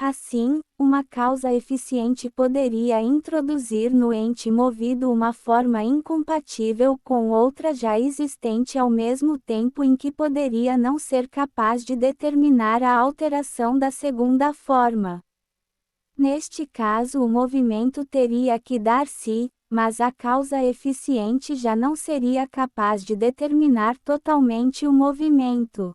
Assim, uma causa eficiente poderia introduzir no ente movido uma forma incompatível com outra já existente ao mesmo tempo em que poderia não ser capaz de determinar a alteração da segunda forma. Neste caso, o movimento teria que dar-se, mas a causa eficiente já não seria capaz de determinar totalmente o movimento.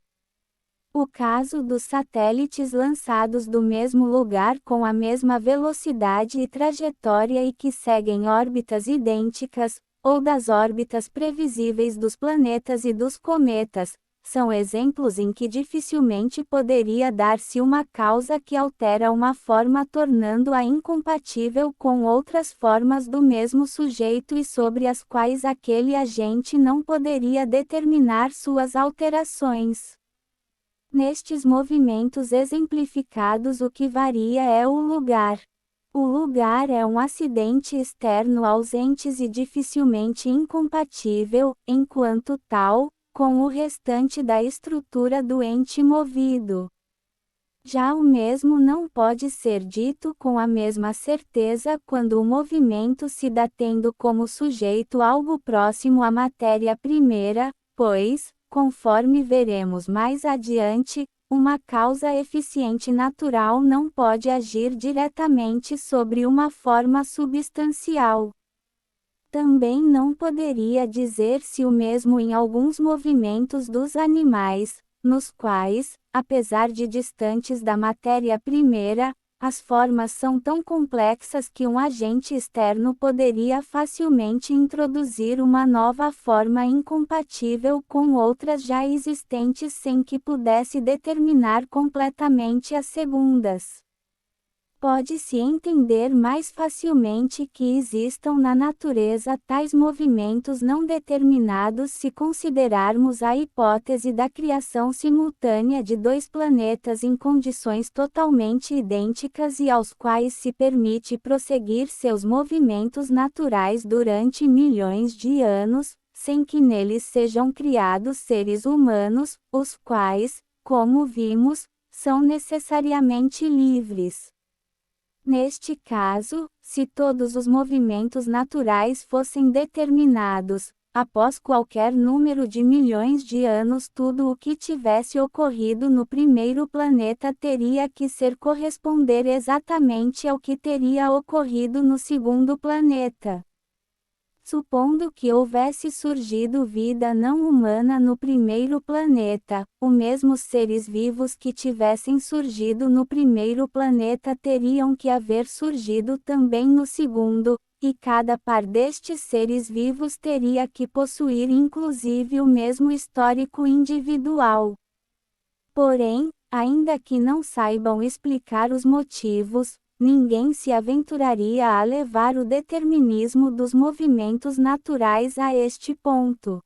O caso dos satélites lançados do mesmo lugar com a mesma velocidade e trajetória e que seguem órbitas idênticas, ou das órbitas previsíveis dos planetas e dos cometas, são exemplos em que dificilmente poderia dar-se uma causa que altera uma forma tornando-a incompatível com outras formas do mesmo sujeito e sobre as quais aquele agente não poderia determinar suas alterações. Nestes movimentos exemplificados o que varia é o lugar. O lugar é um acidente externo aos entes e dificilmente incompatível, enquanto tal, com o restante da estrutura do ente movido. Já o mesmo não pode ser dito com a mesma certeza quando o movimento se dá tendo como sujeito algo próximo à matéria primeira, pois, conforme veremos mais adiante, uma causa eficiente natural não pode agir diretamente sobre uma forma substancial. Também não poderia dizer-se o mesmo em alguns movimentos dos animais, nos quais, apesar de distantes da matéria primeira, as formas são tão complexas que um agente externo poderia facilmente introduzir uma nova forma incompatível com outras já existentes sem que pudesse determinar completamente as segundas. Pode-se entender mais facilmente que existam na natureza tais movimentos não determinados se considerarmos a hipótese da criação simultânea de dois planetas em condições totalmente idênticas e aos quais se permite prosseguir seus movimentos naturais durante milhões de anos, sem que neles sejam criados seres humanos, os quais, como vimos, são necessariamente livres. Neste caso, se todos os movimentos naturais fossem determinados, após qualquer número de milhões de anos tudo o que tivesse ocorrido no primeiro planeta teria que ser corresponder exatamente ao que teria ocorrido no segundo planeta. Supondo que houvesse surgido vida não humana no primeiro planeta, os mesmos seres vivos que tivessem surgido no primeiro planeta teriam que haver surgido também no segundo, e cada par destes seres vivos teria que possuir inclusive o mesmo histórico individual. Porém, ainda que não saibam explicar os motivos, ninguém se aventuraria a levar o determinismo dos movimentos naturais a este ponto.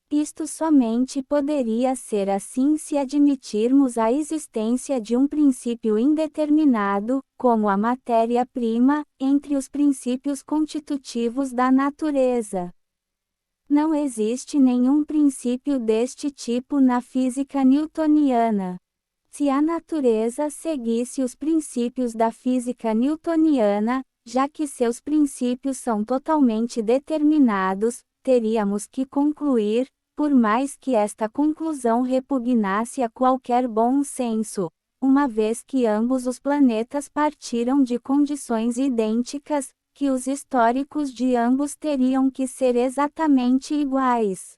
Isto somente poderia ser assim se admitirmos a existência de um princípio indeterminado, como a matéria-prima, entre os princípios constitutivos da natureza. Não existe nenhum princípio deste tipo na física newtoniana. Se a natureza seguisse os princípios da física newtoniana, já que seus princípios são totalmente determinados, teríamos que concluir, por mais que esta conclusão repugnasse a qualquer bom senso, uma vez que ambos os planetas partiram de condições idênticas, que os históricos de ambos teriam que ser exatamente iguais.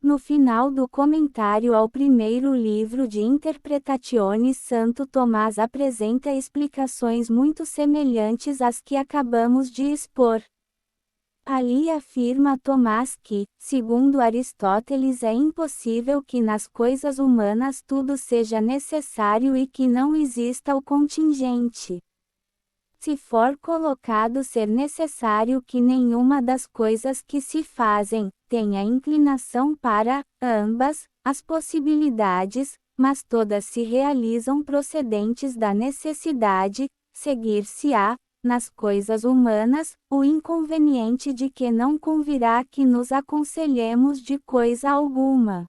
No final do comentário ao primeiro livro de Interpretationes, Santo Tomás apresenta explicações muito semelhantes às que acabamos de expor. Ali afirma Tomás que, segundo Aristóteles, é impossível que nas coisas humanas tudo seja necessário e que não exista o contingente. Se for colocado ser necessário que nenhuma das coisas que se fazem, tenha inclinação para, ambas, as possibilidades, mas todas se realizam procedentes da necessidade, seguir-se-á, nas coisas humanas, o inconveniente de que não convirá que nos aconselhemos de coisa alguma.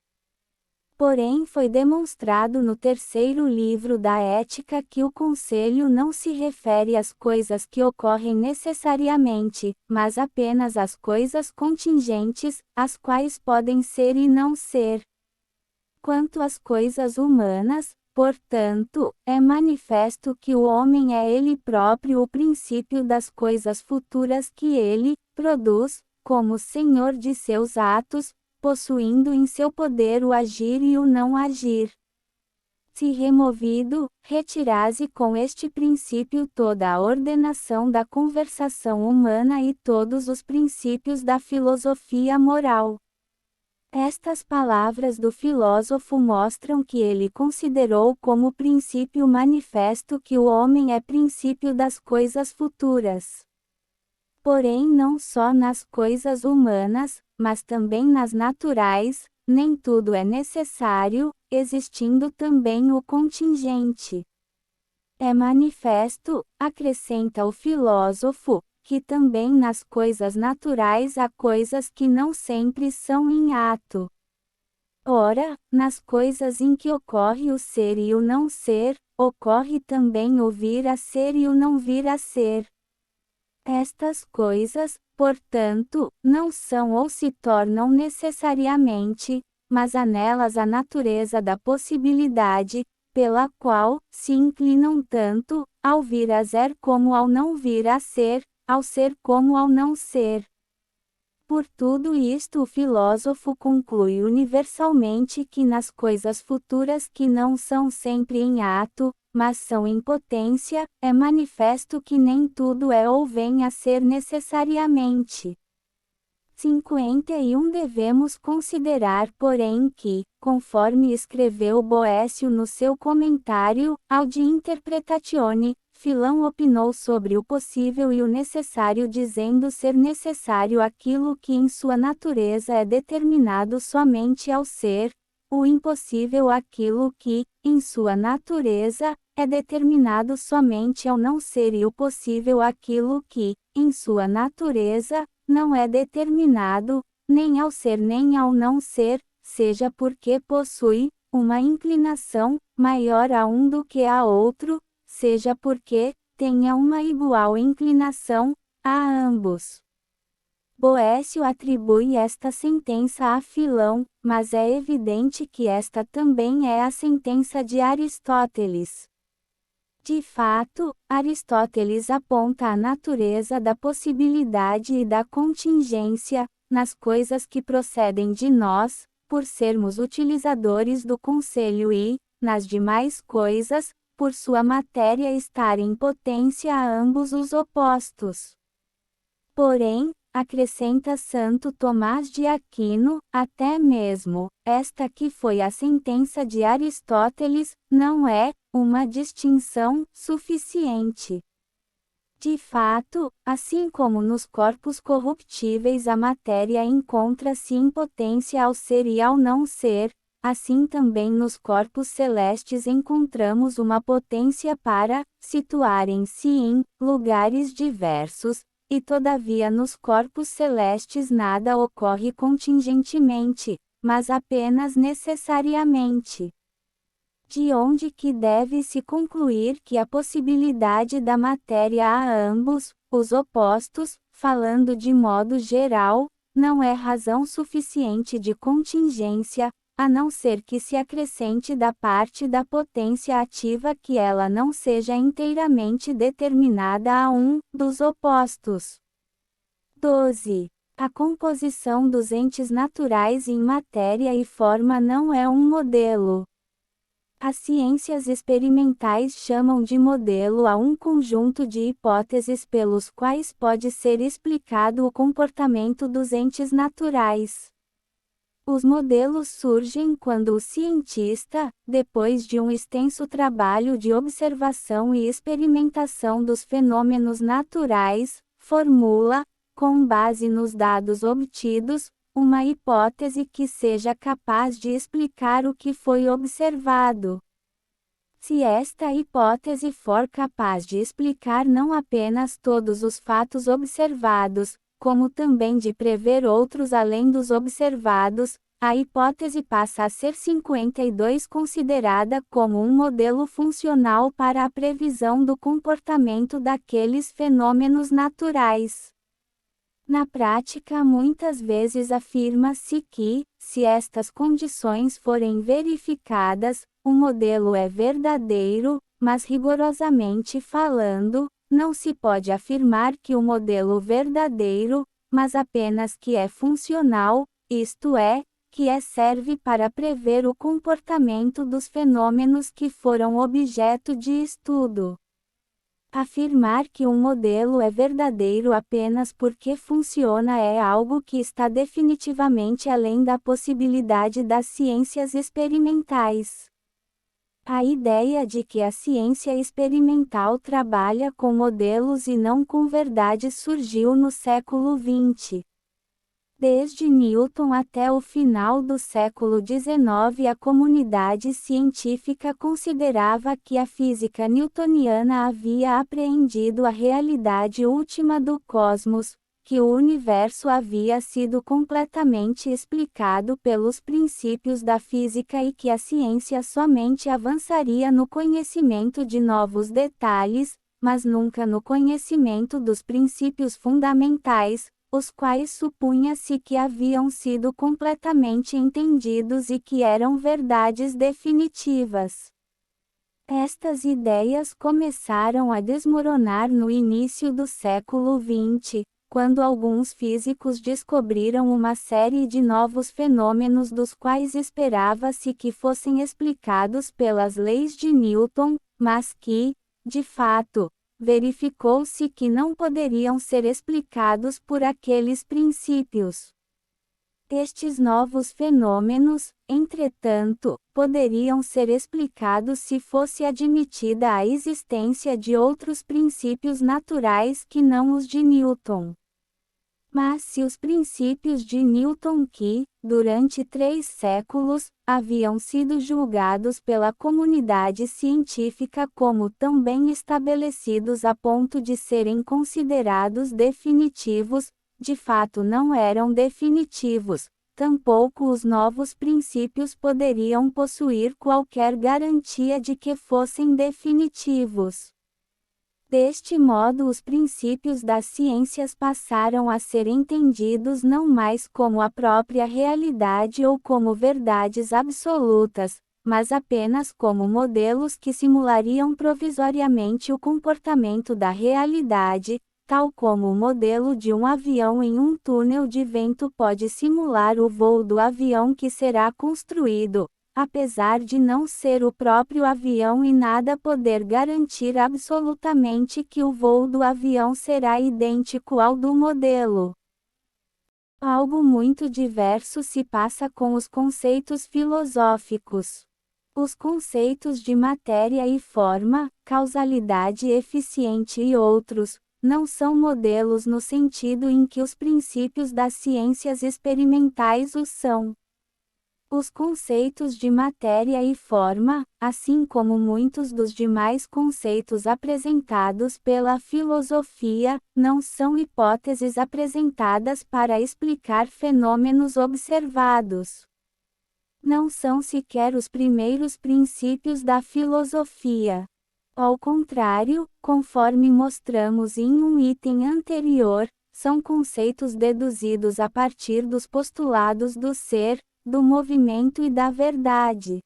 Porém foi demonstrado no terceiro livro da Ética que o conselho não se refere às coisas que ocorrem necessariamente, mas apenas às coisas contingentes, as quais podem ser e não ser. Quanto às coisas humanas, portanto, é manifesto que o homem é ele próprio o princípio das coisas futuras que ele produz, como senhor de seus atos, possuindo em seu poder o agir e o não agir. Se removido, retirase com este princípio toda a ordenação da conversação humana e todos os princípios da filosofia moral. Estas palavras do filósofo mostram que ele considerou como princípio manifesto que o homem é princípio das coisas futuras. Porém, não só nas coisas humanas, mas também nas naturais, nem tudo é necessário, existindo também o contingente. É manifesto, acrescenta o filósofo, que também nas coisas naturais há coisas que não sempre são em ato. Ora, nas coisas em que ocorre o ser e o não ser, ocorre também o vir a ser e o não vir a ser. Estas coisas, portanto, não são ou se tornam necessariamente, mas há nelas a natureza da possibilidade, pela qual se inclinam tanto, ao vir a ser como ao não vir a ser, ao ser como ao não ser. Por tudo isto o filósofo conclui universalmente que nas coisas futuras que não são sempre em ato, mas são em potência, é manifesto que nem tudo é ou vem a ser necessariamente. 51 Devemos considerar, porém, que, conforme escreveu Boécio no seu comentário, ao de Interpretatione, Filão opinou sobre o possível e o necessário dizendo ser necessário aquilo que em sua natureza é determinado somente ao ser, o impossível aquilo que, em sua natureza, é determinado somente ao não ser e o possível aquilo que, em sua natureza, não é determinado, nem ao ser nem ao não ser, seja porque possui uma inclinação maior a um do que a outro, seja porque tenha uma igual inclinação a ambos. Boécio atribui esta sentença a Filão, mas é evidente que esta também é a sentença de Aristóteles. De fato, Aristóteles aponta a natureza da possibilidade e da contingência, nas coisas que procedem de nós, por sermos utilizadores do conselho e, nas demais coisas, por sua matéria estar em potência a ambos os opostos. Porém, acrescenta Santo Tomás de Aquino, até mesmo, esta que foi a sentença de Aristóteles, não é uma distinção suficiente. De fato, assim como nos corpos corruptíveis a matéria encontra-se em potência ao ser e ao não ser, assim também nos corpos celestes encontramos uma potência para situarem-se em lugares diversos, e todavia nos corpos celestes nada ocorre contingentemente, mas apenas necessariamente. De onde que deve-se concluir que a possibilidade da matéria a ambos, os opostos, falando de modo geral, não é razão suficiente de contingência, a não ser que se acrescente da parte da potência ativa que ela não seja inteiramente determinada a um dos opostos. 12. A composição dos entes naturais em matéria e forma não é um modelo. As ciências experimentais chamam de modelo a um conjunto de hipóteses pelos quais pode ser explicado o comportamento dos entes naturais. Os modelos surgem quando o cientista, depois de um extenso trabalho de observação e experimentação dos fenômenos naturais, formula, com base nos dados obtidos, uma hipótese que seja capaz de explicar o que foi observado. Se esta hipótese for capaz de explicar não apenas todos os fatos observados, como também de prever outros além dos observados, a hipótese passa a ser 52 considerada como um modelo funcional para a previsão do comportamento daqueles fenômenos naturais. Na prática, muitas vezes afirma-se que, se estas condições forem verificadas, o modelo é verdadeiro, mas rigorosamente falando, não se pode afirmar que o modelo verdadeiro, mas apenas que é funcional, isto é, que serve para prever o comportamento dos fenômenos que foram objeto de estudo. Afirmar que um modelo é verdadeiro apenas porque funciona é algo que está definitivamente além da possibilidade das ciências experimentais. A ideia de que a ciência experimental trabalha com modelos e não com verdades surgiu no século XX. Desde Newton até o final do século XIX, a comunidade científica considerava que a física newtoniana havia apreendido a realidade última do cosmos, que o universo havia sido completamente explicado pelos princípios da física e que a ciência somente avançaria no conhecimento de novos detalhes, mas nunca no conhecimento dos princípios fundamentais, os quais supunha-se que haviam sido completamente entendidos e que eram verdades definitivas. Estas ideias começaram a desmoronar no início do século XX, quando alguns físicos descobriram uma série de novos fenômenos dos quais esperava-se que fossem explicados pelas leis de Newton, mas que, de fato, verificou-se que não poderiam ser explicados por aqueles princípios. Estes novos fenômenos, entretanto, poderiam ser explicados se fosse admitida a existência de outros princípios naturais que não os de Newton. Mas se os princípios de Newton que, durante 3 séculos, haviam sido julgados pela comunidade científica como tão bem estabelecidos a ponto de serem considerados definitivos, de fato não eram definitivos, tampouco os novos princípios poderiam possuir qualquer garantia de que fossem definitivos. Deste modo, os princípios das ciências passaram a ser entendidos não mais como a própria realidade ou como verdades absolutas, mas apenas como modelos que simulariam provisoriamente o comportamento da realidade, tal como o modelo de um avião em um túnel de vento pode simular o voo do avião que será construído, apesar de não ser o próprio avião e nada poder garantir absolutamente que o voo do avião será idêntico ao do modelo. Algo muito diverso se passa com os conceitos filosóficos. Os conceitos de matéria e forma, causalidade eficiente e outros, não são modelos no sentido em que os princípios das ciências experimentais o são. Os conceitos de matéria e forma, assim como muitos dos demais conceitos apresentados pela filosofia, não são hipóteses apresentadas para explicar fenômenos observados. Não são sequer os primeiros princípios da filosofia. Ao contrário, conforme mostramos em um item anterior, são conceitos deduzidos a partir dos postulados do ser, do movimento e da verdade.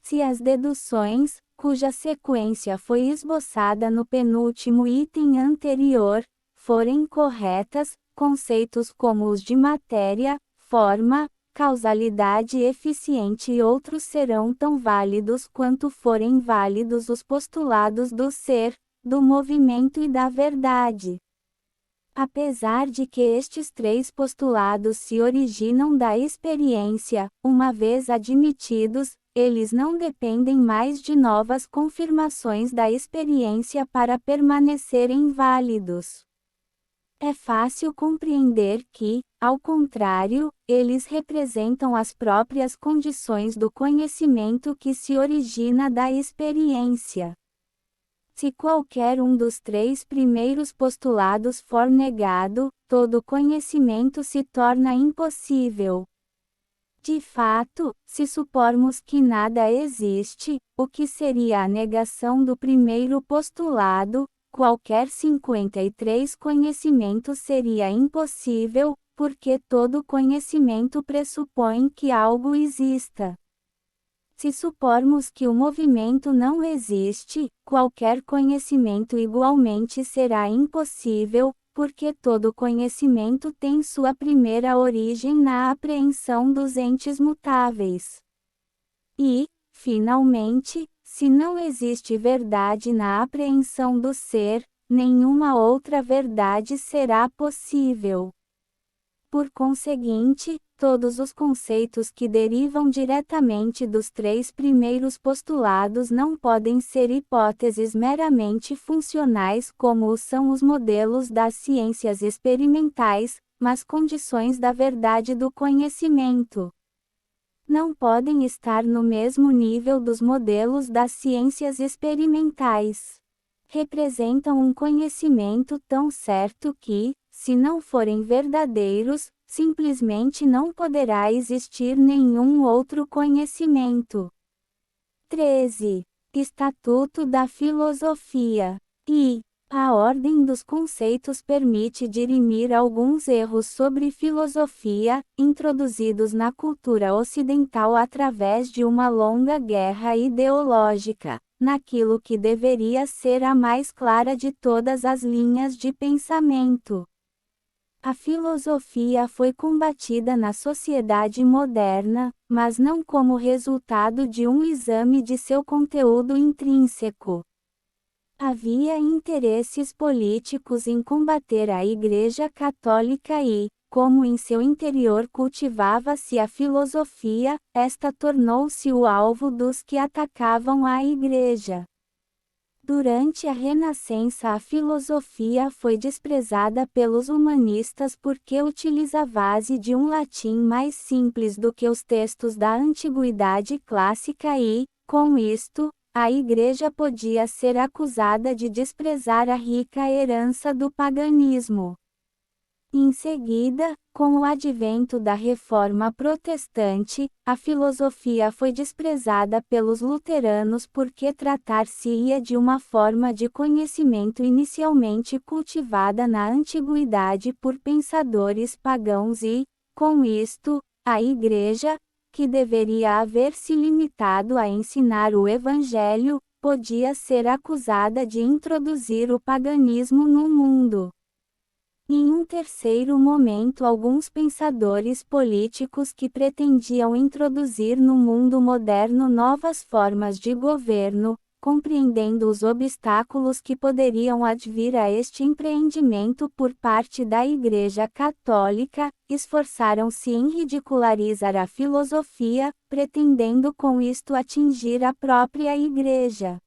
Se as deduções, cuja sequência foi esboçada no penúltimo item anterior, forem corretas, conceitos como os de matéria, forma, causalidade eficiente e outros serão tão válidos quanto forem válidos os postulados do ser, do movimento e da verdade. Apesar de que estes 3 postulados se originam da experiência, uma vez admitidos, eles não dependem mais de novas confirmações da experiência para permanecerem válidos. É fácil compreender que, ao contrário, eles representam as próprias condições do conhecimento que se origina da experiência. Se qualquer um dos 3 primeiros postulados for negado, todo conhecimento se torna impossível. De fato, se supormos que nada existe, o que seria a negação do primeiro postulado, qualquer 53 conhecimento seria impossível, porque todo conhecimento pressupõe que algo exista. Se supormos que o movimento não existe, qualquer conhecimento igualmente será impossível, porque todo conhecimento tem sua primeira origem na apreensão dos entes mutáveis. E, finalmente, se não existe verdade na apreensão do ser, nenhuma outra verdade será possível. Por conseguinte, todos os conceitos que derivam diretamente dos três primeiros postulados não podem ser hipóteses meramente funcionais como o são os modelos das ciências experimentais, mas condições da verdade do conhecimento. Não podem estar no mesmo nível dos modelos das ciências experimentais. Representam um conhecimento tão certo que, se não forem verdadeiros, simplesmente não poderá existir nenhum outro conhecimento. 13. Estatuto da Filosofia. A ordem dos conceitos permite dirimir alguns erros sobre filosofia, introduzidos na cultura ocidental através de uma longa guerra ideológica, naquilo que deveria ser a mais clara de todas as linhas de pensamento. A filosofia foi combatida na sociedade moderna, mas não como resultado de um exame de seu conteúdo intrínseco. Havia interesses políticos em combater a Igreja Católica e, como em seu interior cultivava-se a filosofia, esta tornou-se o alvo dos que atacavam a Igreja. Durante a Renascença a filosofia foi desprezada pelos humanistas porque utiliza a base de um latim mais simples do que os textos da Antiguidade Clássica e, com isto, a Igreja podia ser acusada de desprezar a rica herança do paganismo. Em seguida, com o advento da Reforma Protestante, a filosofia foi desprezada pelos luteranos porque tratar-se-ia de uma forma de conhecimento inicialmente cultivada na antiguidade por pensadores pagãos e, com isto, a Igreja, que deveria haver se limitado a ensinar o Evangelho, podia ser acusada de introduzir o paganismo no mundo. Em um terceiro momento, alguns pensadores políticos que pretendiam introduzir no mundo moderno novas formas de governo, compreendendo os obstáculos que poderiam advir a este empreendimento por parte da Igreja Católica, esforçaram-se em ridicularizar a filosofia, pretendendo com isto atingir a própria Igreja.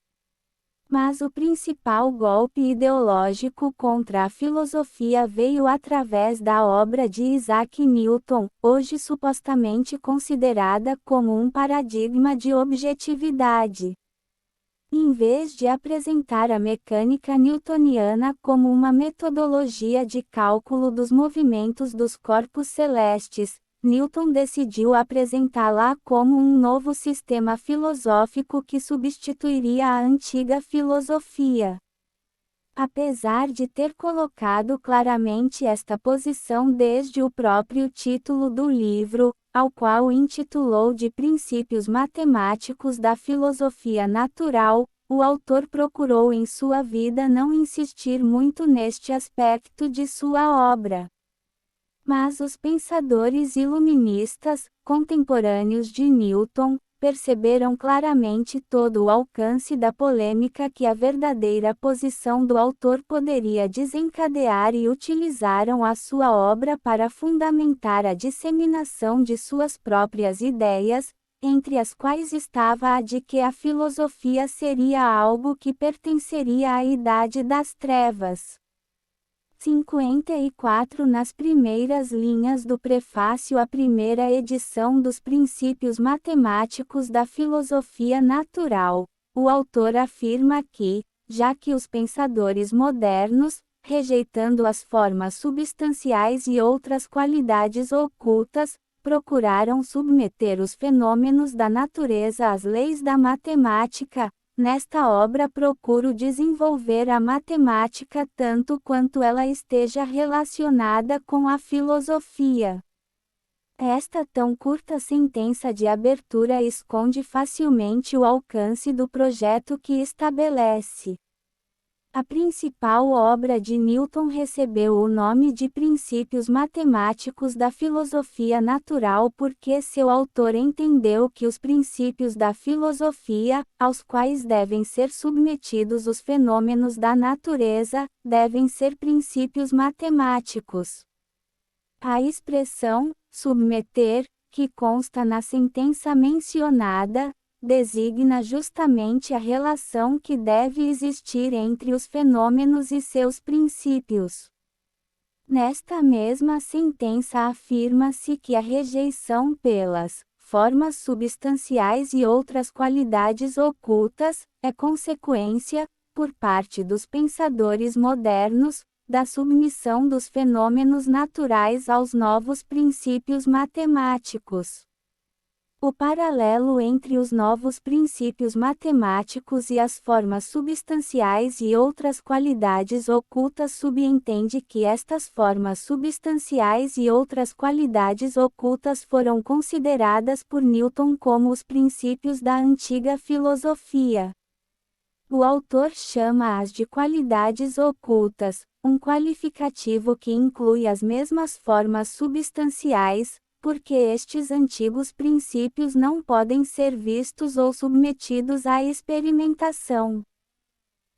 Mas o principal golpe ideológico contra a filosofia veio através da obra de Isaac Newton, hoje supostamente considerada como um paradigma de objetividade. Em vez de apresentar a mecânica newtoniana como uma metodologia de cálculo dos movimentos dos corpos celestes, Newton decidiu apresentá-la como um novo sistema filosófico que substituiria a antiga filosofia. Apesar de ter colocado claramente esta posição desde o próprio título do livro, ao qual intitulou de Princípios Matemáticos da Filosofia Natural, o autor procurou em sua vida não insistir muito neste aspecto de sua obra. Mas os pensadores iluministas, contemporâneos de Newton, perceberam claramente todo o alcance da polêmica que a verdadeira posição do autor poderia desencadear e utilizaram a sua obra para fundamentar a disseminação de suas próprias ideias, entre as quais estava a de que a filosofia seria algo que pertenceria à Idade das Trevas. 54 Nas primeiras linhas do prefácio à primeira edição dos Princípios Matemáticos da Filosofia Natural, o autor afirma que, já que os pensadores modernos, rejeitando as formas substanciais e outras qualidades ocultas, procuraram submeter os fenômenos da natureza às leis da matemática. Nesta obra procuro desenvolver a matemática tanto quanto ela esteja relacionada com a filosofia. Esta tão curta sentença de abertura esconde facilmente o alcance do projeto que estabelece. A principal obra de Newton recebeu o nome de Princípios Matemáticos da Filosofia Natural porque seu autor entendeu que os princípios da filosofia, aos quais devem ser submetidos os fenômenos da natureza, devem ser princípios matemáticos. A expressão submeter, que consta na sentença mencionada, designa justamente a relação que deve existir entre os fenômenos e seus princípios. Nesta mesma sentença afirma-se que a rejeição pelas formas substanciais e outras qualidades ocultas é consequência, por parte dos pensadores modernos, da submissão dos fenômenos naturais aos novos princípios matemáticos. O paralelo entre os novos princípios matemáticos e as formas substanciais e outras qualidades ocultas subentende que estas formas substanciais e outras qualidades ocultas foram consideradas por Newton como os princípios da antiga filosofia. O autor chama-as de qualidades ocultas, um qualificativo que inclui as mesmas formas substanciais, porque estes antigos princípios não podem ser vistos ou submetidos à experimentação.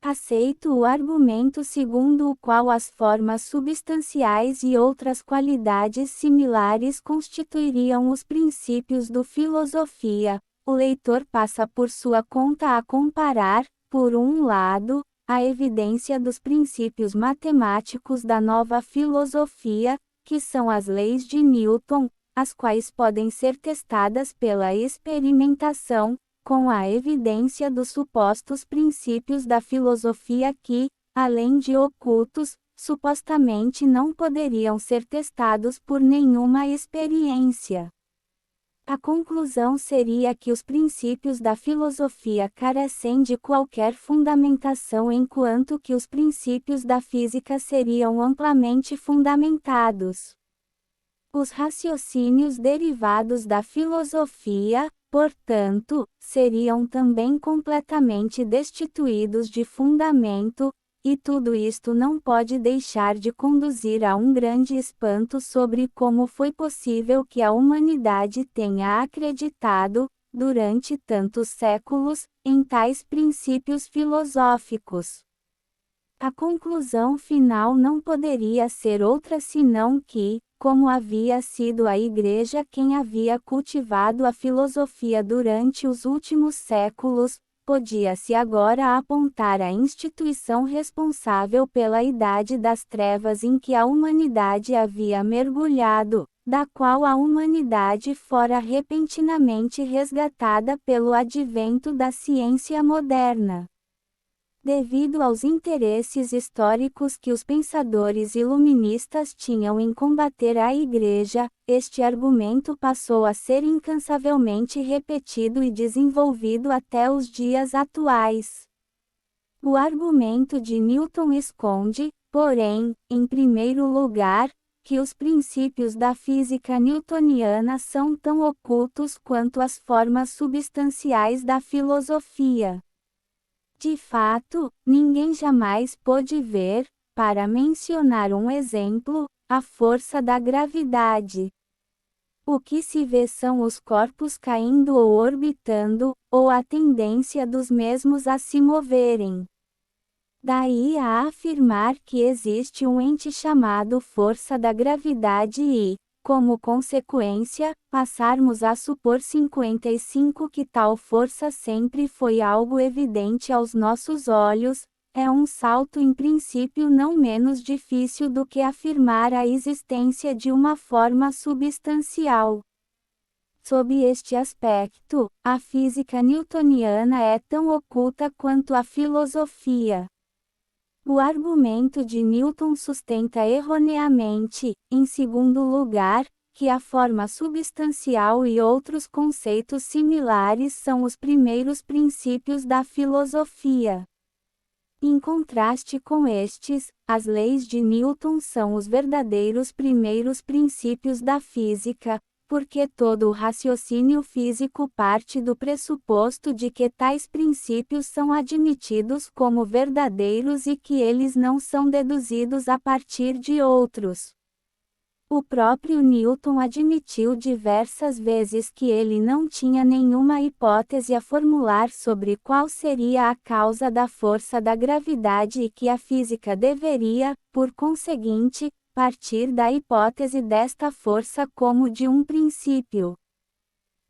Aceito o argumento segundo o qual as formas substanciais e outras qualidades similares constituiriam os princípios do filosofia. O leitor passa por sua conta a comparar, por um lado, a evidência dos princípios matemáticos da nova filosofia, que são as leis de Newton, as quais podem ser testadas pela experimentação, com a evidência dos supostos princípios da filosofia que, além de ocultos, supostamente não poderiam ser testados por nenhuma experiência. A conclusão seria que os princípios da filosofia carecem de qualquer fundamentação enquanto que os princípios da física seriam amplamente fundamentados. Os raciocínios derivados da filosofia, portanto, seriam também completamente destituídos de fundamento, e tudo isto não pode deixar de conduzir a um grande espanto sobre como foi possível que a humanidade tenha acreditado, durante tantos séculos, em tais princípios filosóficos. A conclusão final não poderia ser outra senão que, como havia sido a Igreja quem havia cultivado a filosofia durante os últimos séculos, podia-se agora apontar a instituição responsável pela idade das trevas em que a humanidade havia mergulhado, da qual a humanidade fora repentinamente resgatada pelo advento da ciência moderna. Devido aos interesses históricos que os pensadores iluministas tinham em combater a Igreja, este argumento passou a ser incansavelmente repetido e desenvolvido até os dias atuais. O argumento de Newton esconde, porém, em primeiro lugar, que os princípios da física newtoniana são tão ocultos quanto as formas substanciais da filosofia. De fato, ninguém jamais pôde ver, para mencionar um exemplo, a força da gravidade. O que se vê são os corpos caindo ou orbitando, ou a tendência dos mesmos a se moverem. Daí a afirmar que existe um ente chamado força da gravidade e, como consequência, passarmos a supor 55 que tal força sempre foi algo evidente aos nossos olhos, é um salto em princípio não menos difícil do que afirmar a existência de uma forma substancial. Sob este aspecto, a física newtoniana é tão oculta quanto a filosofia. O argumento de Newton sustenta erroneamente, em segundo lugar, que a forma substancial e outros conceitos similares são os primeiros princípios da filosofia. Em contraste com estes, as leis de Newton são os verdadeiros primeiros princípios da física, porque todo o raciocínio físico parte do pressuposto de que tais princípios são admitidos como verdadeiros e que eles não são deduzidos a partir de outros. O próprio Newton admitiu diversas vezes que ele não tinha nenhuma hipótese a formular sobre qual seria a causa da força da gravidade e que a física deveria, por conseguinte, partir da hipótese desta força como de um princípio.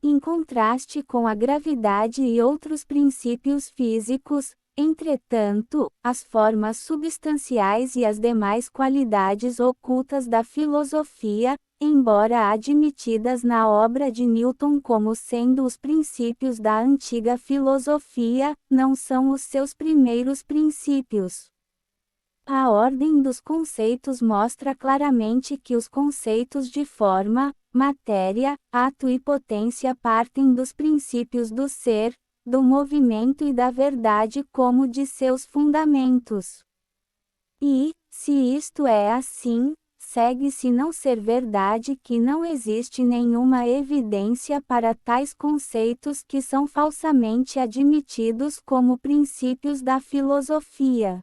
Em contraste com a gravidade e outros princípios físicos, entretanto, as formas substanciais e as demais qualidades ocultas da filosofia, embora admitidas na obra de Newton como sendo os princípios da antiga filosofia, não são os seus primeiros princípios. A ordem dos conceitos mostra claramente que os conceitos de forma, matéria, ato e potência partem dos princípios do ser, do movimento e da verdade como de seus fundamentos. E, se isto é assim, segue-se não ser verdade que não existe nenhuma evidência para tais conceitos que são falsamente admitidos como princípios da filosofia.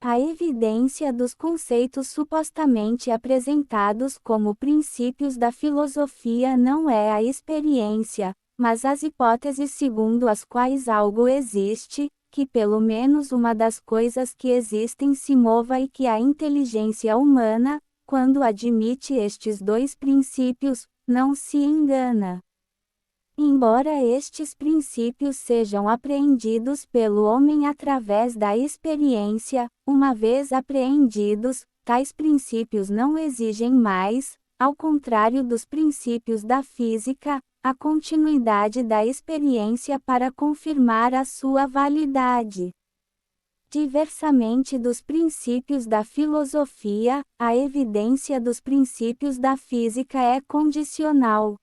A evidência dos conceitos supostamente apresentados como princípios da filosofia não é a experiência, mas as hipóteses segundo as quais algo existe, que pelo menos uma das coisas que existem se mova e que a inteligência humana, quando admite estes dois princípios, não se engana. Embora estes princípios sejam apreendidos pelo homem através da experiência, uma vez apreendidos, tais princípios não exigem mais, ao contrário dos princípios da física, a continuidade da experiência para confirmar a sua validade. Diversamente dos princípios da filosofia, a evidência dos princípios da física é condicional.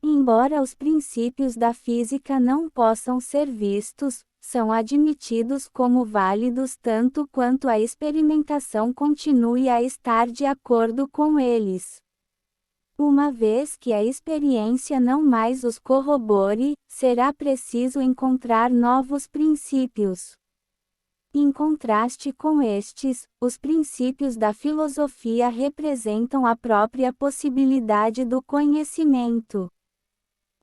Embora os princípios da física não possam ser vistos, são admitidos como válidos tanto quanto a experimentação continue a estar de acordo com eles. Uma vez que a experiência não mais os corrobore, será preciso encontrar novos princípios. Em contraste com estes, os princípios da filosofia representam a própria possibilidade do conhecimento.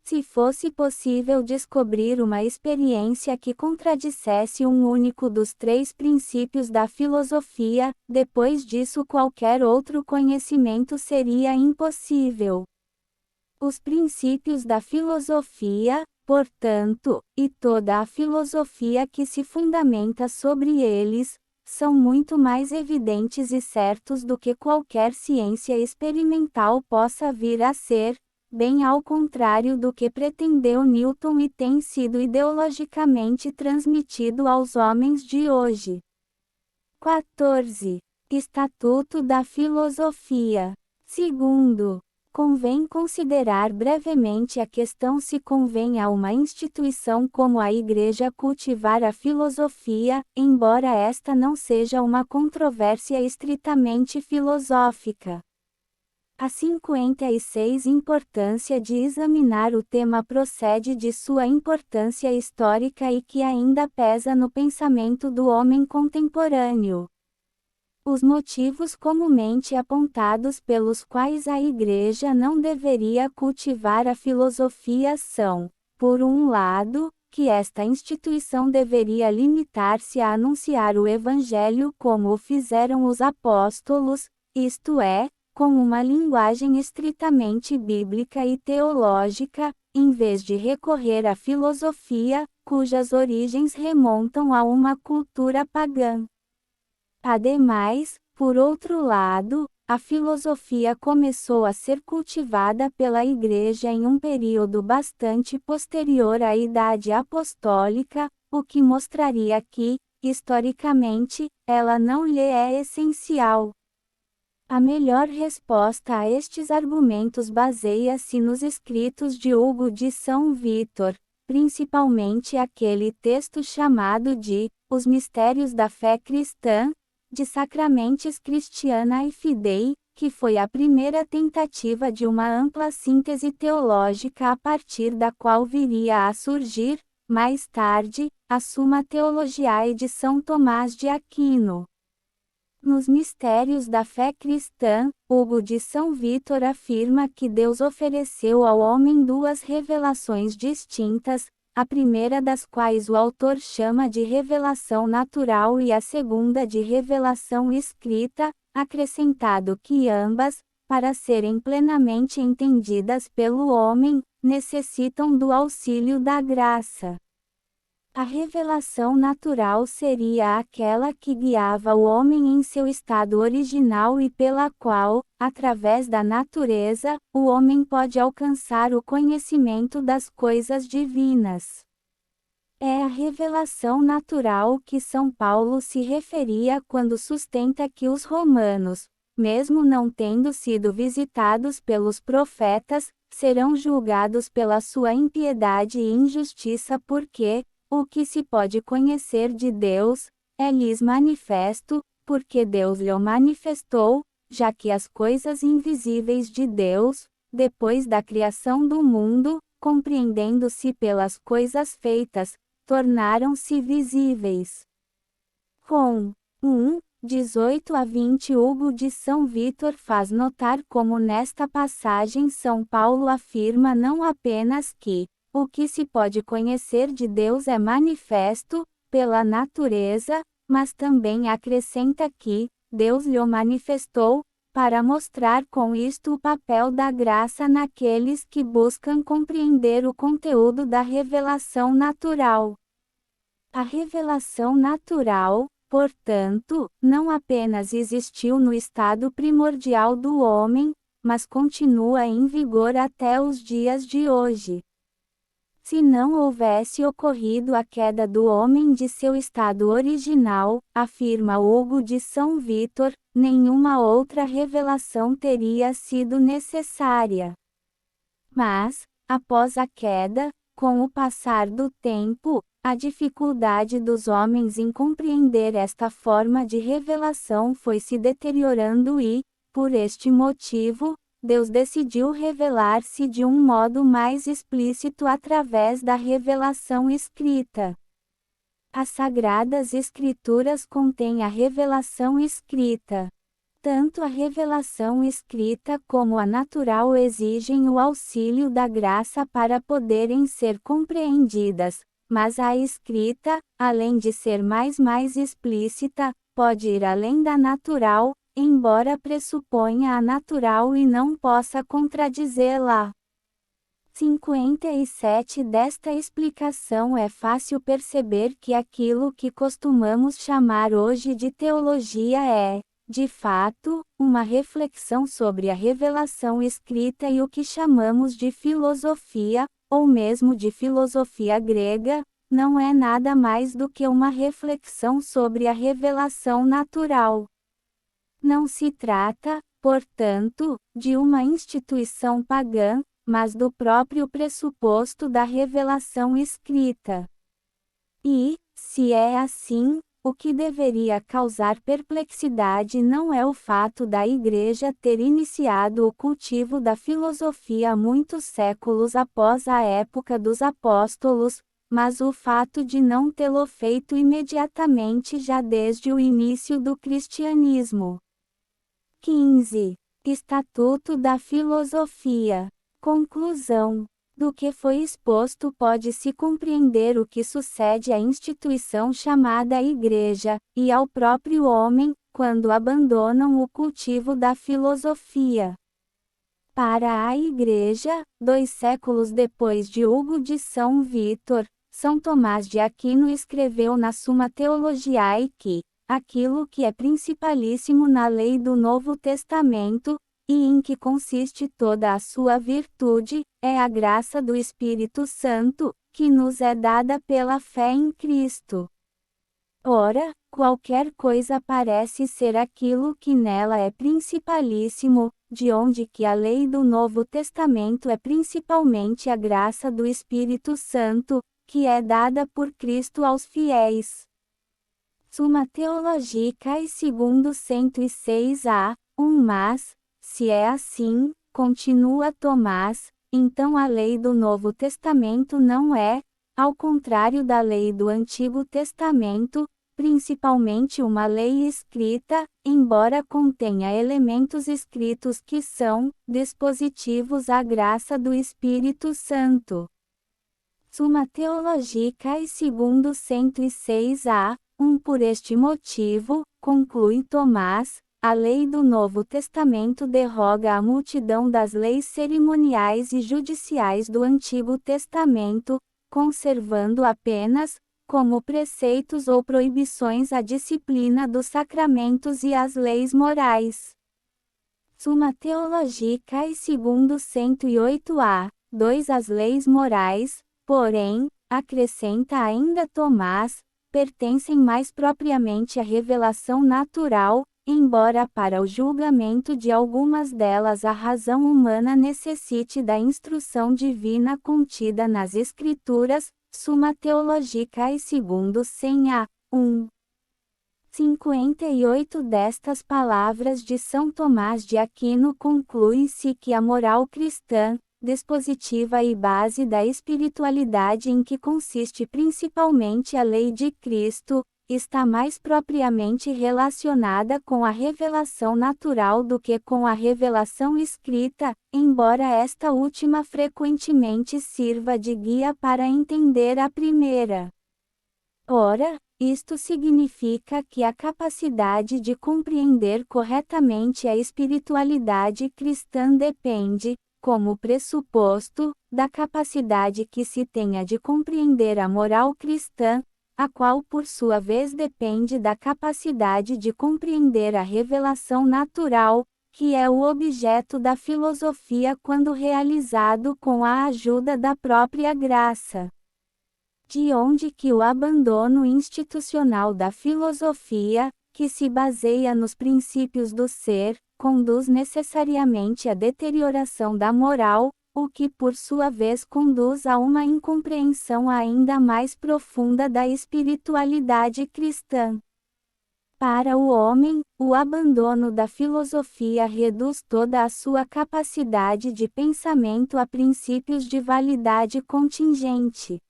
Se fosse possível descobrir uma experiência que contradissesse um único dos três princípios da filosofia, depois disso qualquer outro conhecimento seria impossível. Os princípios da filosofia, portanto, e toda a filosofia que se fundamenta sobre eles, são muito mais evidentes e certos do que qualquer ciência experimental possa vir a ser, bem ao contrário do que pretendeu Newton e tem sido ideologicamente transmitido aos homens de hoje. 14. Estatuto da Filosofia. Segundo, convém considerar brevemente a questão se convém a uma instituição como a Igreja cultivar a filosofia, embora esta não seja uma controvérsia estritamente filosófica. A 56 importância de examinar o tema procede de sua importância histórica e que ainda pesa no pensamento do homem contemporâneo. Os motivos comumente apontados pelos quais a Igreja não deveria cultivar a filosofia são, por um lado, que esta instituição deveria limitar-se a anunciar o Evangelho como o fizeram os apóstolos, isto é, com uma linguagem estritamente bíblica e teológica, em vez de recorrer à filosofia, cujas origens remontam a uma cultura pagã. Ademais, por outro lado, a filosofia começou a ser cultivada pela Igreja em um período bastante posterior à Idade Apostólica, o que mostraria que, historicamente, ela não lhe é essencial. A melhor resposta a estes argumentos baseia-se nos escritos de Hugo de São Vítor, principalmente aquele texto chamado de Os Mistérios da Fé Cristã, de Sacramentes Christianae Fidei, que foi a primeira tentativa de uma ampla síntese teológica a partir da qual viria a surgir, mais tarde, a Summa Theologiae de São Tomás de Aquino. Nos Mistérios da Fé Cristã, Hugo de São Vítor afirma que Deus ofereceu ao homem duas revelações distintas, a primeira das quais o autor chama de revelação natural e a segunda de revelação escrita, acrescentado que ambas, para serem plenamente entendidas pelo homem, necessitam do auxílio da graça. A revelação natural seria aquela que guiava o homem em seu estado original e pela qual, através da natureza, o homem pode alcançar o conhecimento das coisas divinas. É a revelação natural que São Paulo se referia quando sustenta que os romanos, mesmo não tendo sido visitados pelos profetas, serão julgados pela sua impiedade e injustiça porque, o que se pode conhecer de Deus, é-lhes manifesto, porque Deus lhe o manifestou, já que as coisas invisíveis de Deus, depois da criação do mundo, compreendendo-se pelas coisas feitas, tornaram-se visíveis. Com 18 a 20 Hugo de São Vítor faz notar como nesta passagem São Paulo afirma não apenas que, o que se pode conhecer de Deus é manifesto, pela natureza, mas também acrescenta que, Deus lhe o manifestou, para mostrar com isto o papel da graça naqueles que buscam compreender o conteúdo da revelação natural. A revelação natural, portanto, não apenas existiu no estado primordial do homem, mas continua em vigor até os dias de hoje. Se não houvesse ocorrido a queda do homem de seu estado original, afirma Hugo de São Vítor, nenhuma outra revelação teria sido necessária. Mas, após a queda, com o passar do tempo, a dificuldade dos homens em compreender esta forma de revelação foi se deteriorando e, por este motivo, Deus decidiu revelar-se de um modo mais explícito através da revelação escrita. As Sagradas Escrituras contêm a revelação escrita. Tanto a revelação escrita como a natural exigem o auxílio da graça para poderem ser compreendidas, mas a escrita, além de ser mais explícita, pode ir além da natural, embora pressuponha a natural e não possa contradizê-la. 57 Desta explicação é fácil perceber que aquilo que costumamos chamar hoje de teologia é, de fato, uma reflexão sobre a revelação escrita e o que chamamos de filosofia, ou mesmo de filosofia grega, não é nada mais do que uma reflexão sobre a revelação natural. Não se trata, portanto, de uma instituição pagã, mas do próprio pressuposto da revelação escrita. E, se é assim, o que deveria causar perplexidade não é o fato da Igreja ter iniciado o cultivo da filosofia muitos séculos após a época dos apóstolos, mas o fato de não tê-lo feito imediatamente já desde o início do cristianismo. 15. Estatuto da Filosofia. Conclusão. Do que foi exposto pode-se compreender o que sucede à instituição chamada Igreja, e ao próprio homem, quando abandonam o cultivo da filosofia. Para a Igreja, 2 séculos depois de Hugo de São Vítor, São Tomás de Aquino escreveu na Summa Theologiae que, aquilo que é principalíssimo na lei do Novo Testamento, e em que consiste toda a sua virtude, é a graça do Espírito Santo, que nos é dada pela fé em Cristo. Ora, qualquer coisa parece ser aquilo que nela é principalíssimo, de onde que a lei do Novo Testamento é principalmente a graça do Espírito Santo, que é dada por Cristo aos fiéis. Summa Theologicae segundo 106a, 1. Mas, se é assim, continua Tomás, então a lei do Novo Testamento não é, ao contrário da lei do Antigo Testamento, principalmente uma lei escrita, embora contenha elementos escritos que são dispositivos à graça do Espírito Santo. Summa Theologicae segundo 106a, 1. Por este motivo, conclui Tomás, a lei do Novo Testamento derroga a multidão das leis cerimoniais e judiciais do Antigo Testamento, conservando apenas, como preceitos ou proibições a disciplina dos sacramentos e as leis morais. Summa Theologicae segundo 108a, 2. As leis morais, porém, acrescenta ainda Tomás, pertencem mais propriamente à revelação natural, embora para o julgamento de algumas delas a razão humana necessite da instrução divina contida nas Escrituras, Summa Theologicae segundo 100a, 1. 58 destas palavras de São Tomás de Aquino conclui-se que a moral cristã, dispositiva e base da espiritualidade em que consiste principalmente a lei de Cristo, está mais propriamente relacionada com a revelação natural do que com a revelação escrita, embora esta última frequentemente sirva de guia para entender a primeira. Ora, isto significa que a capacidade de compreender corretamente a espiritualidade cristã depende, como pressuposto, da capacidade que se tenha de compreender a moral cristã, a qual por sua vez depende da capacidade de compreender a revelação natural, que é o objeto da filosofia quando realizado com a ajuda da própria graça. De onde que o abandono institucional da filosofia, que se baseia nos princípios do ser, conduz necessariamente à deterioração da moral, o que por sua vez conduz a uma incompreensão ainda mais profunda da espiritualidade cristã. Para o homem, o abandono da filosofia reduz toda a sua capacidade de pensamento a princípios de validade contingente.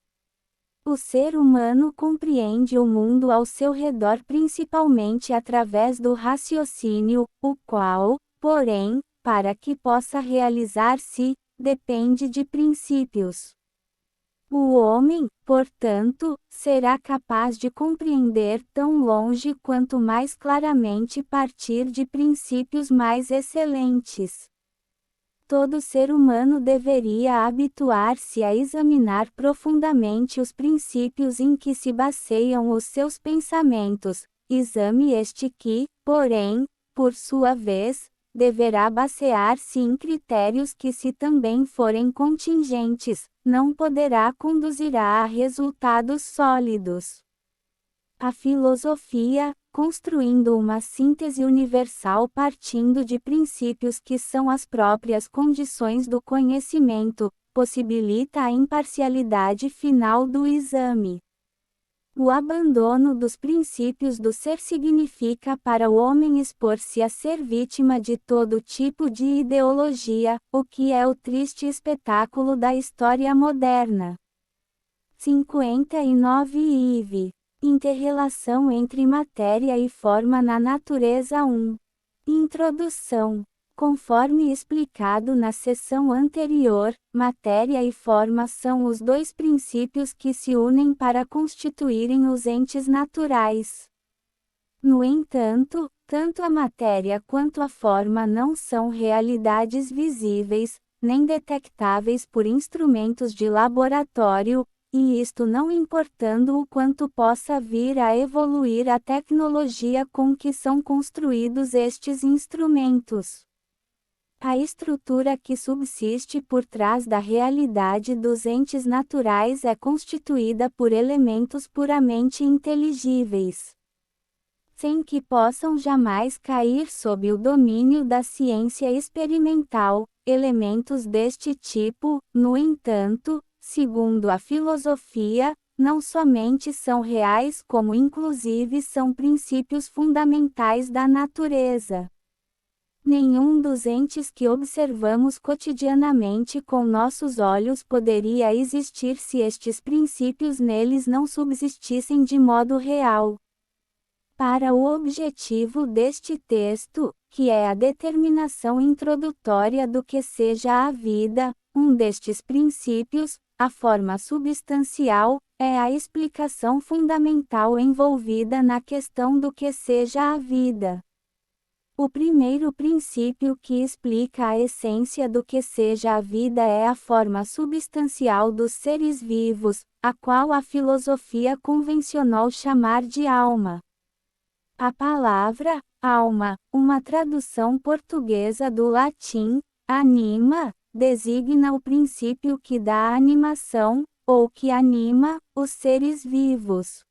O ser humano compreende o mundo ao seu redor principalmente através do raciocínio, o qual, porém, para que possa realizar-se, depende de princípios. O homem, portanto, será capaz de compreender tão longe quanto mais claramente partir de princípios mais excelentes. Todo ser humano deveria habituar-se a examinar profundamente os princípios em que se baseiam os seus pensamentos, exame este que, porém, por sua vez, deverá basear-se em critérios que, se também forem contingentes, não poderá conduzir a resultados sólidos. A filosofia, construindo uma síntese universal partindo de princípios que são as próprias condições do conhecimento, possibilita a imparcialidade final do exame. O abandono dos princípios do ser significa para o homem expor-se a ser vítima de todo tipo de ideologia, o que é o triste espetáculo da história moderna. 59 IV. Interrelação entre matéria e forma na natureza 1. Introdução. Conforme explicado na seção anterior, matéria e forma são os dois princípios que se unem para constituírem os entes naturais. No entanto, tanto a matéria quanto a forma não são realidades visíveis, nem detectáveis por instrumentos de laboratório, e isto não importando o quanto possa vir a evoluir a tecnologia com que são construídos estes instrumentos. A estrutura que subsiste por trás da realidade dos entes naturais é constituída por elementos puramente inteligíveis, sem que possam jamais cair sob o domínio da ciência experimental. Elementos deste tipo, no entanto, segundo a filosofia, não somente são reais como inclusive são princípios fundamentais da natureza. Nenhum dos entes que observamos cotidianamente com nossos olhos poderia existir se estes princípios neles não subsistissem de modo real. Para o objetivo deste texto, que é a determinação introdutória do que seja a vida, um destes princípios, a forma substancial, é a explicação fundamental envolvida na questão do que seja a vida. O primeiro princípio que explica a essência do que seja a vida é a forma substancial dos seres vivos, a qual a filosofia convencionou chamar de alma. A palavra alma, uma tradução portuguesa do latim anima, designa o princípio que dá animação, ou que anima, os seres vivos.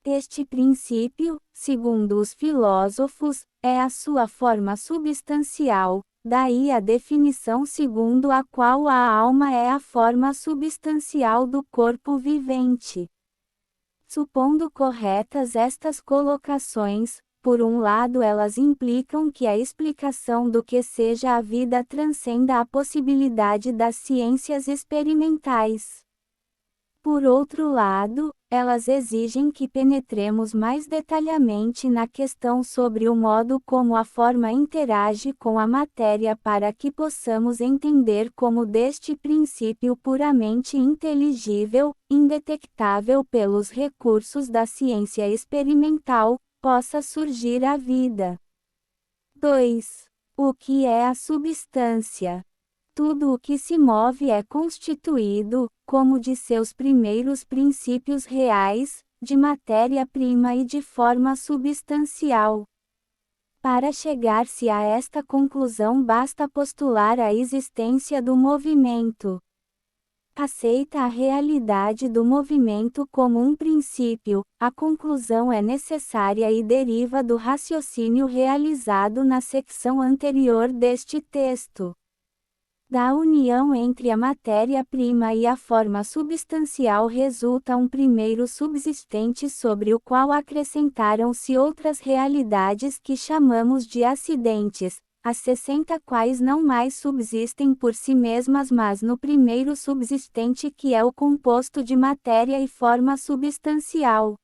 Este princípio, segundo os filósofos, é a sua forma substancial, daí a definição segundo a qual a alma é a forma substancial do corpo vivente. Supondo corretas estas colocações, por um lado elas implicam que a explicação do que seja a vida transcenda a possibilidade das ciências experimentais. Por outro lado, elas exigem que penetremos mais detalhadamente na questão sobre o modo como a forma interage com a matéria para que possamos entender como deste princípio puramente inteligível, indetectável pelos recursos da ciência experimental, possa surgir a vida. 2. O que é a substância? Tudo o que se move é constituído, como de seus primeiros princípios reais, de matéria-prima e de forma substancial. Para chegar-se a esta conclusão basta postular a existência do movimento. Aceita a realidade do movimento como um princípio, a conclusão é necessária e deriva do raciocínio realizado na secção anterior deste texto. Da união entre a matéria-prima e a forma substancial resulta um primeiro subsistente sobre o qual acrescentaram-se outras realidades que chamamos de acidentes, as 60 quais não mais subsistem por si mesmas mas no primeiro subsistente que é o composto de matéria e forma substancial.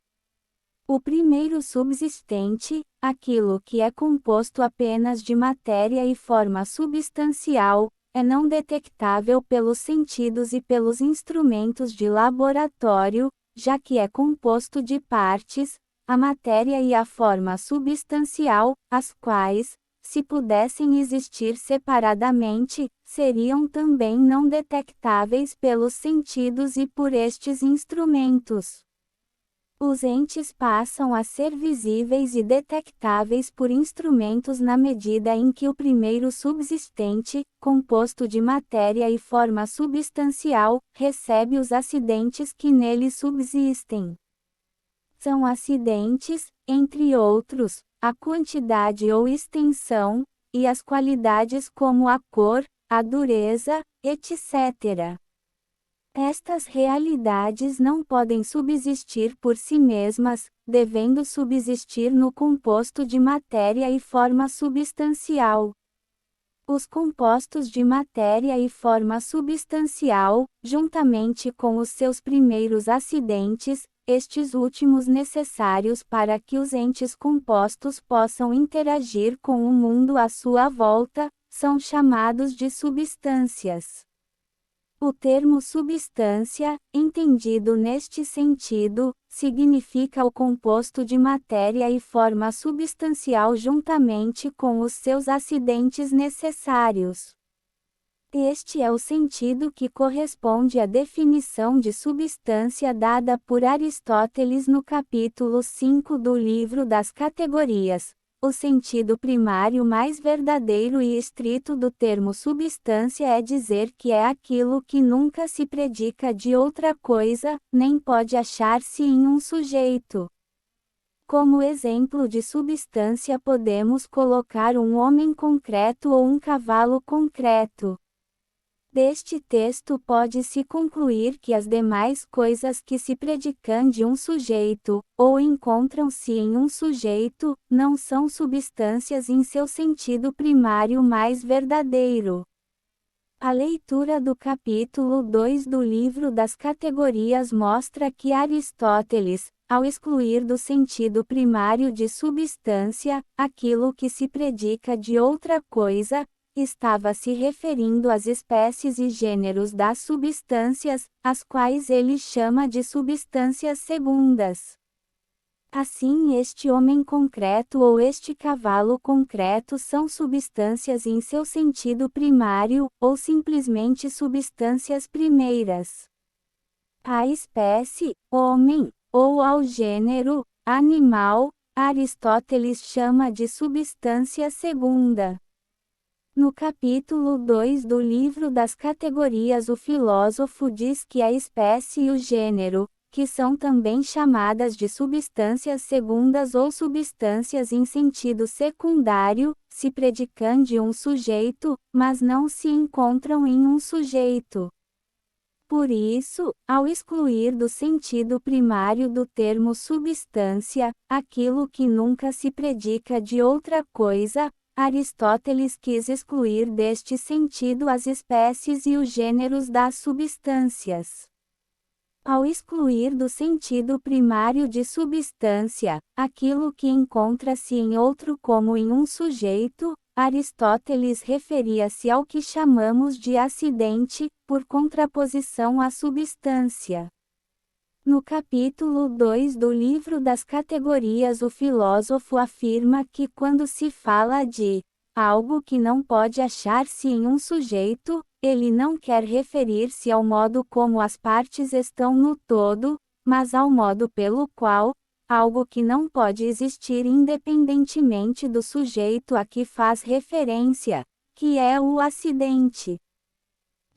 O primeiro subsistente, aquilo que é composto apenas de matéria e forma substancial, é não detectável pelos sentidos e pelos instrumentos de laboratório, já que é composto de partes, a matéria e a forma substancial, as quais, se pudessem existir separadamente, seriam também não detectáveis pelos sentidos e por estes instrumentos. Os entes passam a ser visíveis e detectáveis por instrumentos na medida em que o primeiro subsistente, composto de matéria e forma substancial, recebe os acidentes que nele subsistem. São acidentes, entre outros, a quantidade ou extensão, e as qualidades como a cor, a dureza, etc. Estas realidades não podem subsistir por si mesmas, devendo subsistir no composto de matéria e forma substancial. Os compostos de matéria e forma substancial, juntamente com os seus primeiros acidentes, estes últimos necessários para que os entes compostos possam interagir com o mundo à sua volta, são chamados de substâncias. O termo substância, entendido neste sentido, significa o composto de matéria e forma substancial juntamente com os seus acidentes necessários. Este é o sentido que corresponde à definição de substância dada por Aristóteles no capítulo 5 do Livro das Categorias, o sentido primário mais verdadeiro e estrito do termo substância é dizer que é aquilo que nunca se predica de outra coisa, nem pode achar-se em um sujeito. Como exemplo de substância podemos colocar um homem concreto ou um cavalo concreto. Deste texto pode-se concluir que as demais coisas que se predicam de um sujeito, ou encontram-se em um sujeito, não são substâncias em seu sentido primário mais verdadeiro. A leitura do capítulo 2 do livro das categorias mostra que Aristóteles, ao excluir do sentido primário de substância, aquilo que se predica de outra coisa, estava se referindo às espécies e gêneros das substâncias, as quais ele chama de substâncias segundas. Assim, este homem concreto ou este cavalo concreto são substâncias em seu sentido primário, ou simplesmente substâncias primeiras. À espécie, homem, ou ao gênero, animal, Aristóteles chama de substância segunda. No capítulo 2 do livro das categorias, o filósofo diz que a espécie e o gênero, que são também chamadas de substâncias segundas ou substâncias em sentido secundário, se predicam de um sujeito, mas não se encontram em um sujeito. Por isso, ao excluir do sentido primário do termo substância, aquilo que nunca se predica de outra coisa, Aristóteles quis excluir deste sentido as espécies e os gêneros das substâncias. Ao excluir do sentido primário de substância, aquilo que encontra-se em outro como em um sujeito, Aristóteles referia-se ao que chamamos de acidente, por contraposição à substância. No capítulo 2 do livro das categorias, o filósofo afirma que quando se fala de algo que não pode achar-se em um sujeito, ele não quer referir-se ao modo como as partes estão no todo, mas ao modo pelo qual algo que não pode existir independentemente do sujeito a que faz referência, que é o acidente.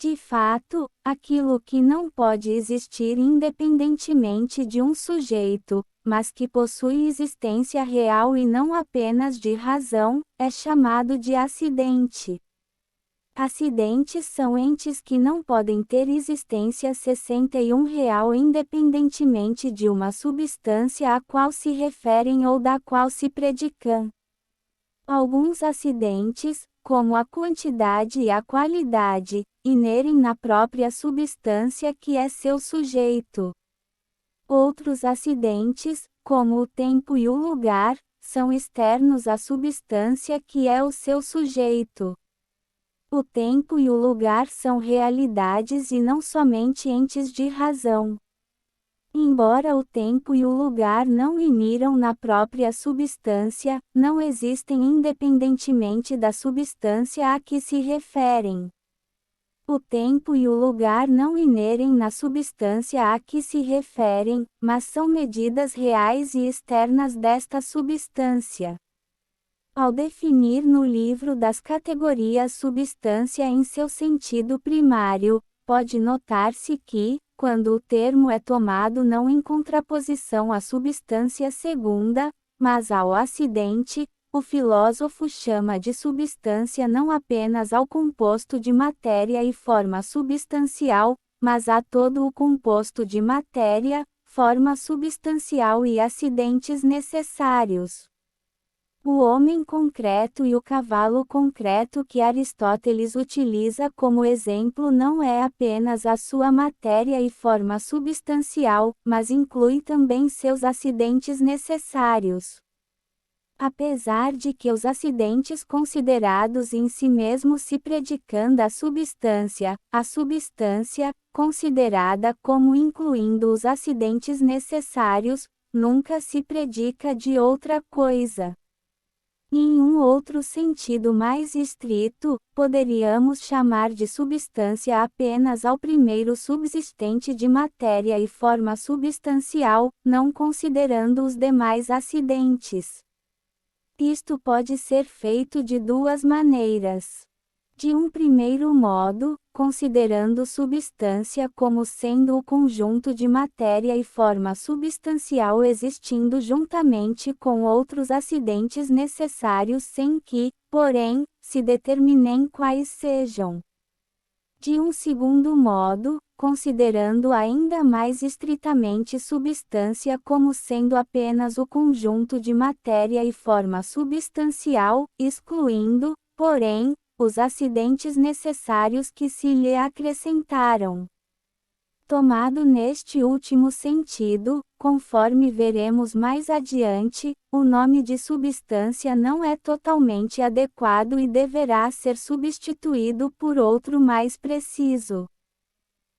De fato, aquilo que não pode existir independentemente de um sujeito, mas que possui existência real e não apenas de razão, é chamado de acidente. Acidentes são entes que não podem ter existência 61 real independentemente de uma substância a qual se referem ou da qual se predicam. Alguns acidentes, como a quantidade e a qualidade, inerem na própria substância que é seu sujeito. Outros acidentes, como o tempo e o lugar, são externos à substância que é o seu sujeito. O tempo e o lugar são realidades e não somente entes de razão. Embora o tempo e o lugar não iniram na própria substância, não existem independentemente da substância a que se referem. O tempo e o lugar não inerem na substância a que se referem, mas são medidas reais e externas desta substância. Ao definir no livro das categorias substância em seu sentido primário, pode notar-se que, quando o termo é tomado não em contraposição à substância segunda, mas ao acidente, o filósofo chama de substância não apenas ao composto de matéria e forma substancial, mas a todo o composto de matéria, forma substancial e acidentes necessários. O homem concreto e o cavalo concreto que Aristóteles utiliza como exemplo não é apenas a sua matéria e forma substancial, mas inclui também seus acidentes necessários. Apesar de que os acidentes considerados em si mesmos se predicam da substância, a substância, considerada como incluindo os acidentes necessários, nunca se predica de outra coisa. Em um outro sentido mais estrito, poderíamos chamar de substância apenas ao primeiro subsistente de matéria e forma substancial, não considerando os demais acidentes. Isto pode ser feito de duas maneiras. De um primeiro modo, considerando substância como sendo o conjunto de matéria e forma substancial existindo juntamente com outros acidentes necessários sem que, porém, se determinem quais sejam. De um segundo modo, considerando ainda mais estritamente substância como sendo apenas o conjunto de matéria e forma substancial, excluindo, porém, os acidentes necessários que se lhe acrescentaram. Tomado neste último sentido, conforme veremos mais adiante, o nome de substância não é totalmente adequado e deverá ser substituído por outro mais preciso.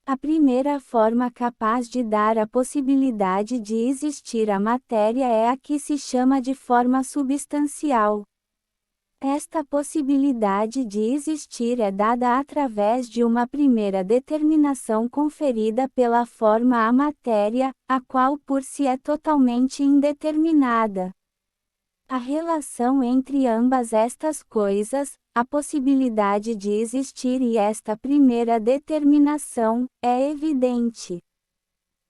A primeira forma capaz de dar a possibilidade de existir a matéria é a que se chama de forma substancial. Esta possibilidade de existir é dada através de uma primeira determinação conferida pela forma à matéria, a qual por si é totalmente indeterminada. A relação entre ambas estas coisas, a possibilidade de existir e esta primeira determinação, é evidente.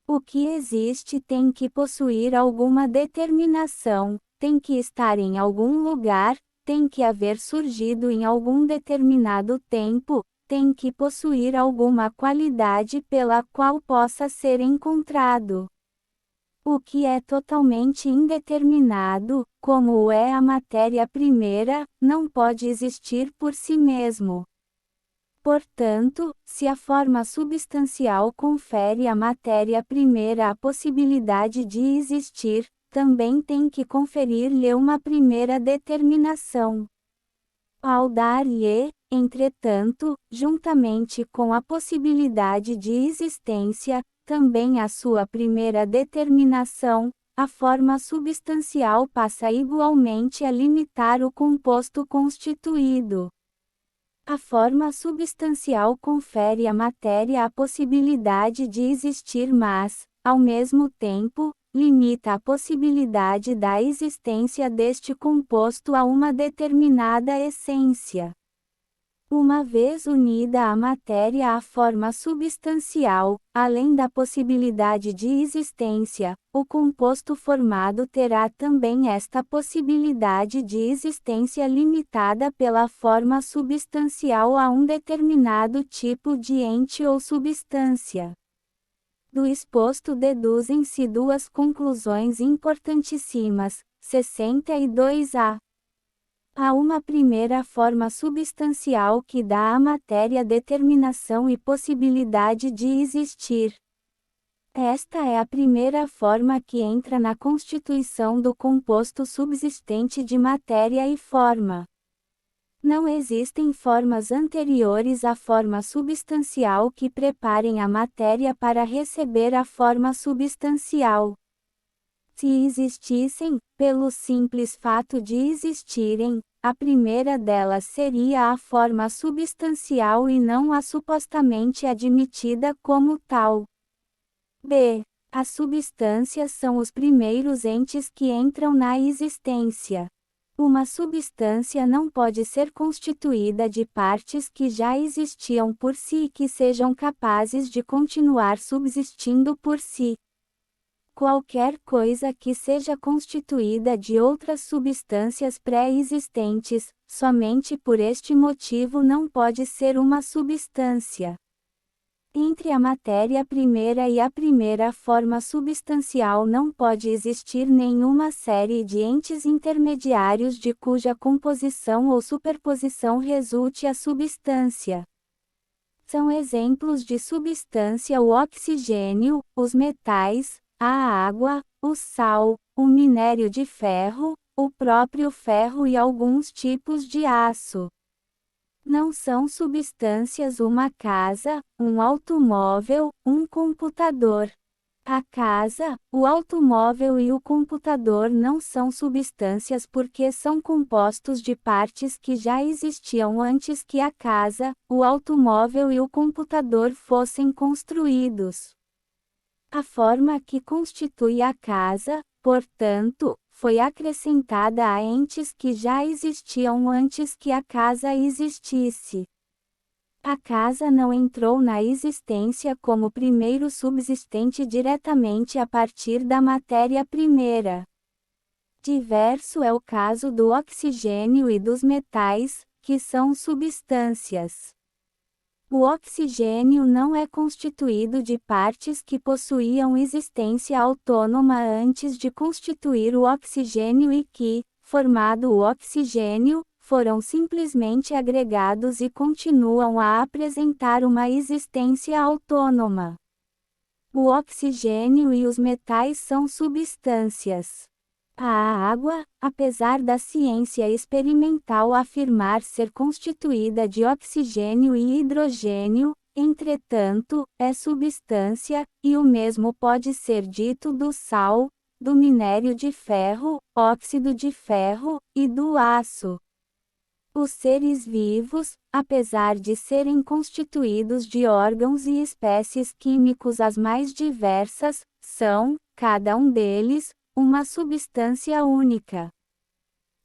O que existe tem que possuir alguma determinação, tem que estar em algum lugar, tem que haver surgido em algum determinado tempo, tem que possuir alguma qualidade pela qual possa ser encontrado. O que é totalmente indeterminado, como o é a matéria primeira, não pode existir por si mesmo. Portanto, se a forma substancial confere à matéria primeira a possibilidade de existir, também tem que conferir-lhe uma primeira determinação. Ao dar-lhe, entretanto, juntamente com a possibilidade de existência, também a sua primeira determinação, a forma substancial passa igualmente a limitar o composto constituído. A forma substancial confere à matéria a possibilidade de existir, mas, ao mesmo tempo, limita a possibilidade da existência deste composto a uma determinada essência. Uma vez unida a matéria à forma substancial, além da possibilidade de existência, o composto formado terá também esta possibilidade de existência limitada pela forma substancial a um determinado tipo de ente ou substância. Do exposto deduzem-se duas conclusões importantíssimas. 62a. Há uma primeira forma substancial que dá à matéria determinação e possibilidade de existir. Esta é a primeira forma que entra na constituição do composto subsistente de matéria e forma. Não existem formas anteriores à forma substancial que preparem a matéria para receber a forma substancial. Se existissem, pelo simples fato de existirem, a primeira delas seria a forma substancial e não a supostamente admitida como tal. B. As substâncias são os primeiros entes que entram na existência. Uma substância não pode ser constituída de partes que já existiam por si e que sejam capazes de continuar subsistindo por si. Qualquer coisa que seja constituída de outras substâncias pré-existentes, somente por este motivo não pode ser uma substância. Entre a matéria primeira e a primeira forma substancial não pode existir nenhuma série de entes intermediários de cuja composição ou superposição resulte a substância. São exemplos de substância o oxigênio, os metais, a água, o sal, o minério de ferro, o próprio ferro e alguns tipos de aço. Não são substâncias uma casa, um automóvel, um computador. A casa, o automóvel e o computador não são substâncias porque são compostos de partes que já existiam antes que a casa, o automóvel e o computador fossem construídos. A forma que constitui a casa, portanto, foi acrescentada a entes que já existiam antes que a casa existisse. A casa não entrou na existência como primeiro subsistente diretamente a partir da matéria primeira. Diverso é o caso do oxigênio e dos metais, que são substâncias. O oxigênio não é constituído de partes que possuíam existência autônoma antes de constituir o oxigênio e que, formado o oxigênio, foram simplesmente agregados e continuam a apresentar uma existência autônoma. O oxigênio e os metais são substâncias. A água, apesar da ciência experimental afirmar ser constituída de oxigênio e hidrogênio, entretanto, é substância, e o mesmo pode ser dito do sal, do minério de ferro, óxido de ferro, e do aço. Os seres vivos, apesar de serem constituídos de órgãos e espécies químicos as mais diversas, são, cada um deles, uma substância única.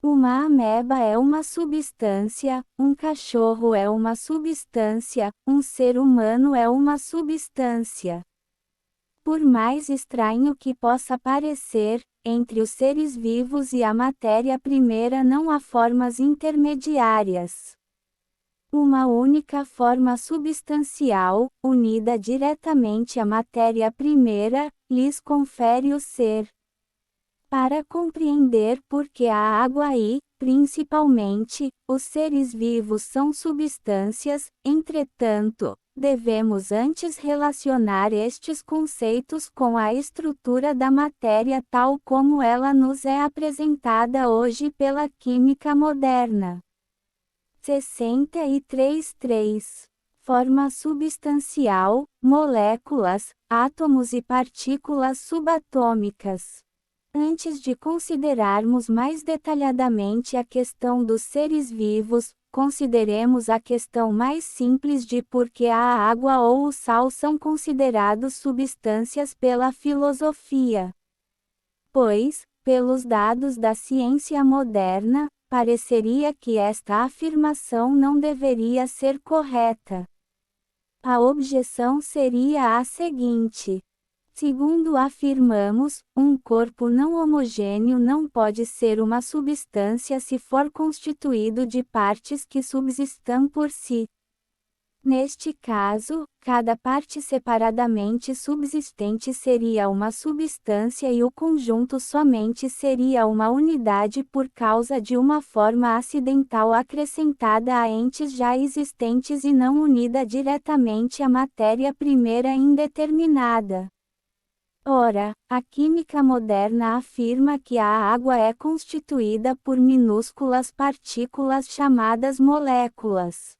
Uma ameba é uma substância, um cachorro é uma substância, um ser humano é uma substância. Por mais estranho que possa parecer, entre os seres vivos e a matéria primeira não há formas intermediárias. Uma única forma substancial, unida diretamente à matéria primeira, lhes confere o ser. Para compreender por que a água e, principalmente, os seres vivos são substâncias, entretanto, devemos antes relacionar estes conceitos com a estrutura da matéria tal como ela nos é apresentada hoje pela química moderna. 63.3. Forma substancial, moléculas, átomos e partículas subatômicas. Antes de considerarmos mais detalhadamente a questão dos seres vivos, consideremos a questão mais simples de por que a água ou o sal são considerados substâncias pela filosofia. Pois, pelos dados da ciência moderna, pareceria que esta afirmação não deveria ser correta. A objeção seria a seguinte. Segundo afirmamos, um corpo não homogêneo não pode ser uma substância se for constituído de partes que subsistam por si. Neste caso, cada parte separadamente subsistente seria uma substância e o conjunto somente seria uma unidade por causa de uma forma acidental acrescentada a entes já existentes e não unida diretamente à matéria primeira indeterminada. Ora, a química moderna afirma que a água é constituída por minúsculas partículas chamadas moléculas.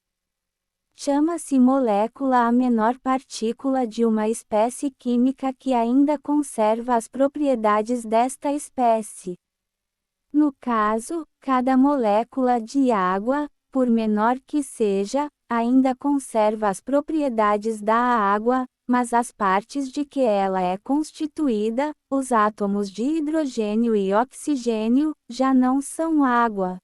Chama-se molécula a menor partícula de uma espécie química que ainda conserva as propriedades desta espécie. No caso, cada molécula de água, por menor que seja, ainda conserva as propriedades da água, mas as partes de que ela é constituída, os átomos de hidrogênio e oxigênio, já não são água.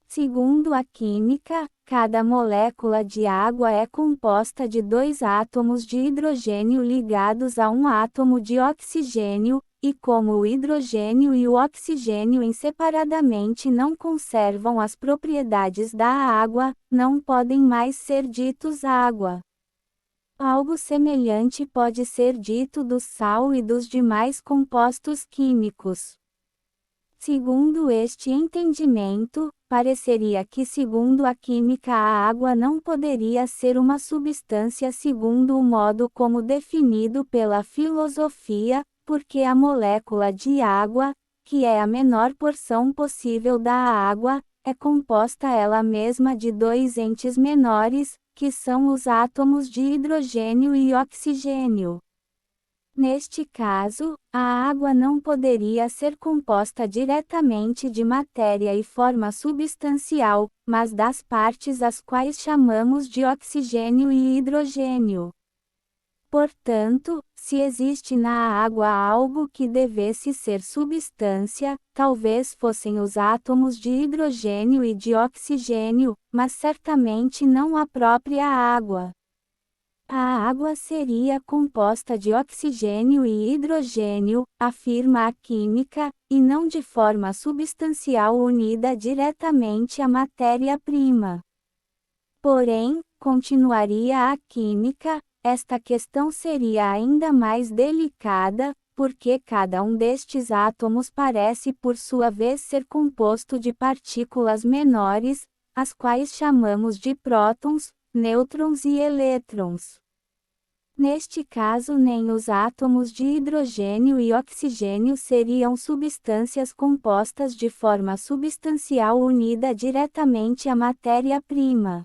Segundo a química, cada molécula de água é composta de 2 átomos de hidrogênio ligados a um átomo de oxigênio, e como o hidrogênio e o oxigênio separadamente não conservam as propriedades da água, não podem mais ser ditos água. Algo semelhante pode ser dito do sal e dos demais compostos químicos. Segundo este entendimento, pareceria que segundo a química a água não poderia ser uma substância segundo o modo como definido pela filosofia, porque a molécula de água, que é a menor porção possível da água, é composta ela mesma de 2 entes menores, que são os átomos de hidrogênio e oxigênio. Neste caso, a água não poderia ser composta diretamente de matéria e forma substancial, mas das partes as quais chamamos de oxigênio e hidrogênio. Portanto, se existe na água algo que devesse ser substância, talvez fossem os átomos de hidrogênio e de oxigênio, mas certamente não a própria água. A água seria composta de oxigênio e hidrogênio, afirma a química, e não de forma substancial unida diretamente à matéria-prima. Porém, continuaria a química, esta questão seria ainda mais delicada, porque cada um destes átomos parece por sua vez ser composto de partículas menores, as quais chamamos de prótons, nêutrons e elétrons. Neste caso, nem os átomos de hidrogênio e oxigênio seriam substâncias compostas de forma substancial unida diretamente à matéria-prima.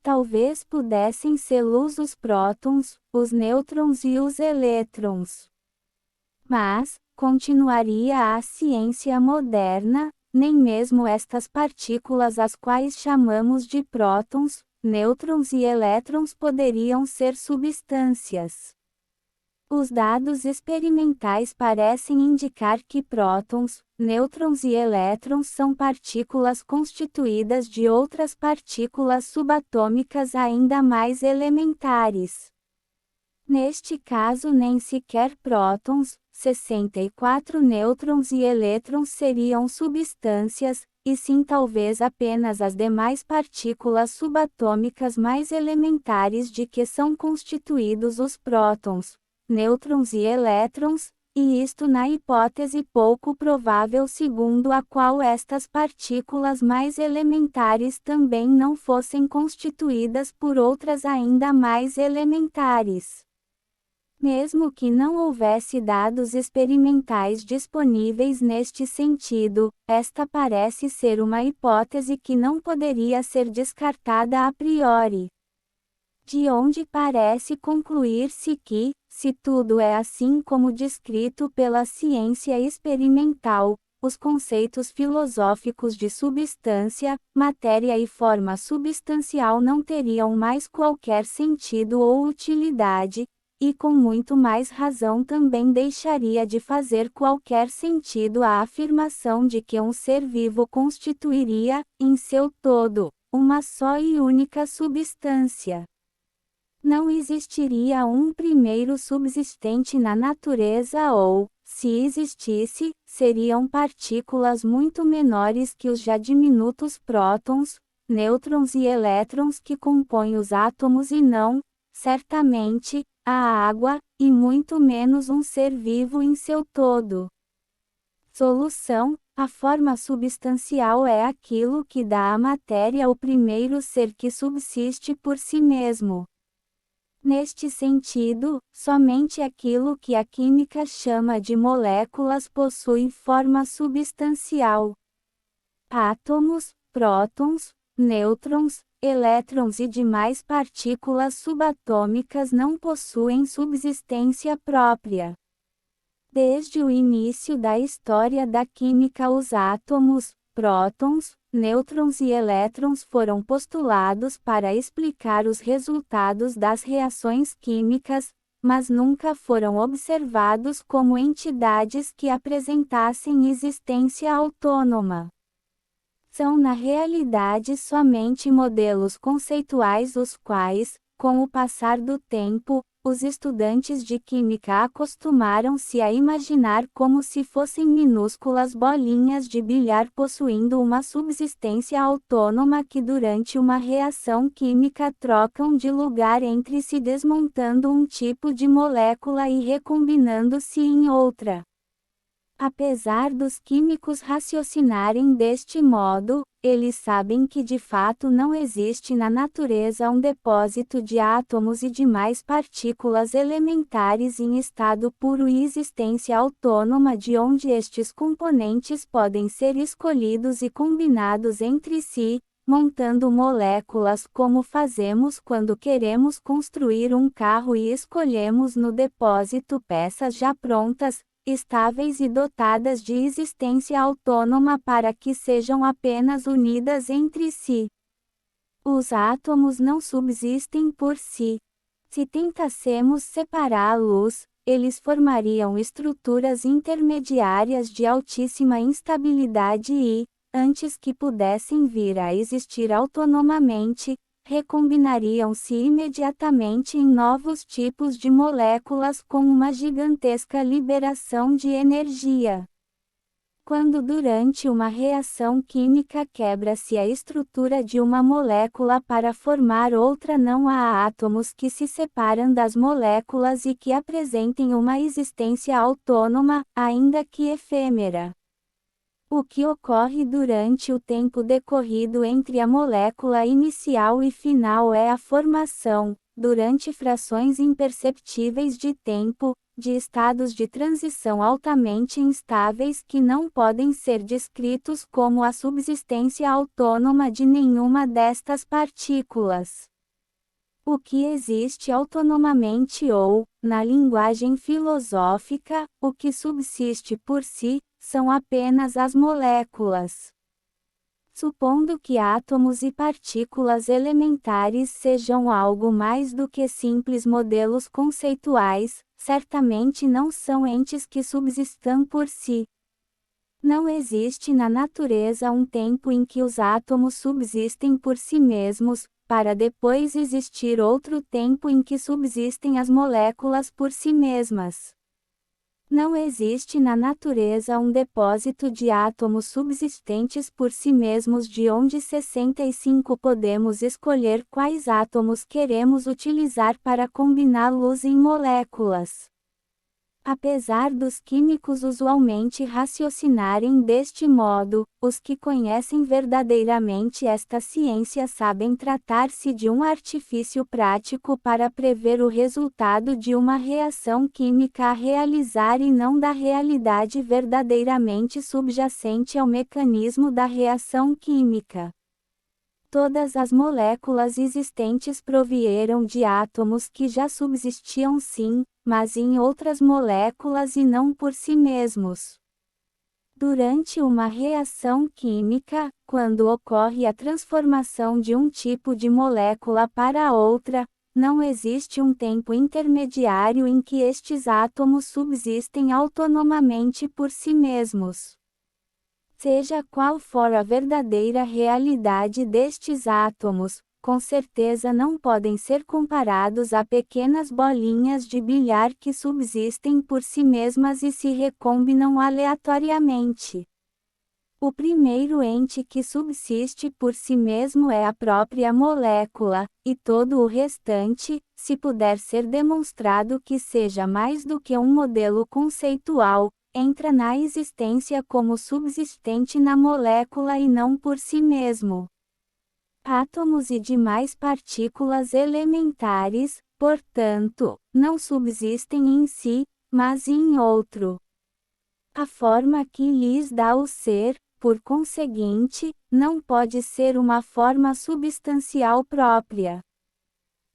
Talvez pudessem ser os prótons, os nêutrons e os elétrons. Mas, continuaria a ciência moderna, nem mesmo estas partículas as quais chamamos de prótons, nêutrons e elétrons poderiam ser substâncias. Os dados experimentais parecem indicar que prótons, nêutrons e elétrons são partículas constituídas de outras partículas subatômicas ainda mais elementares. Neste caso, nem sequer prótons, 64 nêutrons e elétrons seriam substâncias, e sim talvez apenas as demais partículas subatômicas mais elementares de que são constituídos os prótons, nêutrons e elétrons, e isto na hipótese pouco provável segundo a qual estas partículas mais elementares também não fossem constituídas por outras ainda mais elementares. Mesmo que não houvesse dados experimentais disponíveis neste sentido, esta parece ser uma hipótese que não poderia ser descartada a priori. De onde parece concluir-se que, se tudo é assim como descrito pela ciência experimental, os conceitos filosóficos de substância, matéria e forma substancial não teriam mais qualquer sentido ou utilidade, e com muito mais razão também deixaria de fazer qualquer sentido a afirmação de que um ser vivo constituiria, em seu todo, uma só e única substância. Não existiria um primeiro subsistente na natureza ou, se existisse, seriam partículas muito menores que os já diminutos prótons, nêutrons e elétrons que compõem os átomos e não, certamente, a água, e muito menos um ser vivo em seu todo. Solução: a forma substancial é aquilo que dá à matéria o primeiro ser que subsiste por si mesmo. Neste sentido, somente aquilo que a química chama de moléculas possui forma substancial. Átomos, prótons, nêutrons, elétrons e demais partículas subatômicas não possuem subsistência própria. Desde o início da história da química, os átomos, prótons, nêutrons e elétrons foram postulados para explicar os resultados das reações químicas, mas nunca foram observados como entidades que apresentassem existência autônoma. São na realidade somente modelos conceituais os quais, com o passar do tempo, os estudantes de química acostumaram-se a imaginar como se fossem minúsculas bolinhas de bilhar possuindo uma subsistência autônoma que durante uma reação química trocam de lugar entre si desmontando um tipo de molécula e recombinando-se em outra. Apesar dos químicos raciocinarem deste modo, eles sabem que de fato não existe na natureza um depósito de átomos e demais partículas elementares em estado puro e existência autônoma de onde estes componentes podem ser escolhidos e combinados entre si, montando moléculas como fazemos quando queremos construir um carro e escolhemos no depósito peças já prontas, estáveis e dotadas de existência autônoma para que sejam apenas unidas entre si. Os átomos não subsistem por si. Se tentassemos separá-los, eles formariam estruturas intermediárias de altíssima instabilidade e, antes que pudessem vir a existir autonomamente, recombinariam-se imediatamente em novos tipos de moléculas com uma gigantesca liberação de energia. Quando durante uma reação química quebra-se a estrutura de uma molécula para formar outra, não há átomos que se separam das moléculas e que apresentem uma existência autônoma, ainda que efêmera. O que ocorre durante o tempo decorrido entre a molécula inicial e final é a formação, durante frações imperceptíveis de tempo, de estados de transição altamente instáveis que não podem ser descritos como a subsistência autônoma de nenhuma destas partículas. O que existe autonomamente ou, na linguagem filosófica, o que subsiste por si, são apenas as moléculas. Supondo que átomos e partículas elementares sejam algo mais do que simples modelos conceituais, certamente não são entes que subsistam por si. Não existe na natureza um tempo em que os átomos subsistem por si mesmos, para depois existir outro tempo em que subsistem as moléculas por si mesmas. Não existe na natureza um depósito de átomos subsistentes por si mesmos de onde 65 podemos escolher quais átomos queremos utilizar para combiná-los em moléculas. Apesar dos químicos usualmente raciocinarem deste modo, os que conhecem verdadeiramente esta ciência sabem tratar-se de um artifício prático para prever o resultado de uma reação química a realizar e não da realidade verdadeiramente subjacente ao mecanismo da reação química. Todas as moléculas existentes provieram de átomos que já subsistiam sim, mas em outras moléculas e não por si mesmos. Durante uma reação química, quando ocorre a transformação de um tipo de molécula para outra, não existe um tempo intermediário em que estes átomos subsistem autonomamente por si mesmos. Seja qual for a verdadeira realidade destes átomos, com certeza não podem ser comparados a pequenas bolinhas de bilhar que subsistem por si mesmas e se recombinam aleatoriamente. O primeiro ente que subsiste por si mesmo é a própria molécula, e todo o restante, se puder ser demonstrado que seja mais do que um modelo conceitual, entra na existência como subsistente na molécula e não por si mesmo. Átomos e demais partículas elementares, portanto, não subsistem em si, mas em outro. A forma que lhes dá o ser, por conseguinte, não pode ser uma forma substancial própria.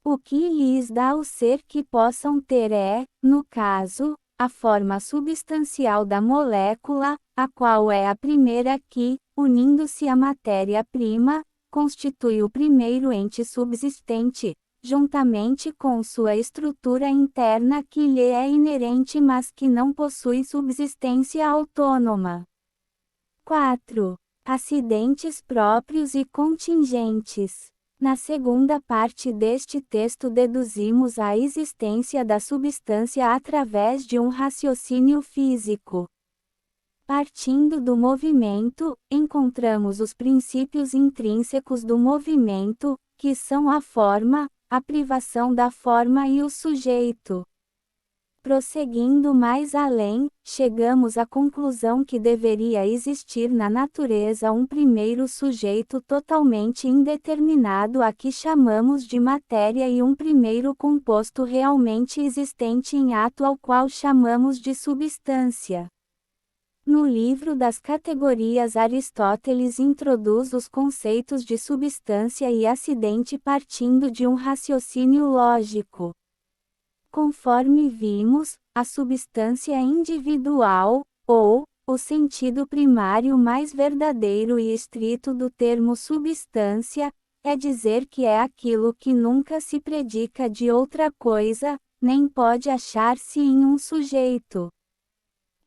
O que lhes dá o ser que possam ter é, no caso, a forma substancial da molécula, a qual é a primeira que, unindo-se à matéria-prima, constitui o primeiro ente subsistente, juntamente com sua estrutura interna que lhe é inerente mas que não possui subsistência autônoma. 4. Acidentes próprios e contingentes. Na segunda parte deste texto deduzimos a existência da substância através de um raciocínio físico. Partindo do movimento, encontramos os princípios intrínsecos do movimento, que são a forma, a privação da forma e o sujeito. Prosseguindo mais além, chegamos à conclusão que deveria existir na natureza um primeiro sujeito totalmente indeterminado a que chamamos de matéria e um primeiro composto realmente existente em ato ao qual chamamos de substância. No livro das categorias, Aristóteles introduz os conceitos de substância e acidente partindo de um raciocínio lógico. Conforme vimos, a substância individual, ou, o sentido primário mais verdadeiro e estrito do termo substância, é dizer que é aquilo que nunca se predica de outra coisa, nem pode achar-se em um sujeito.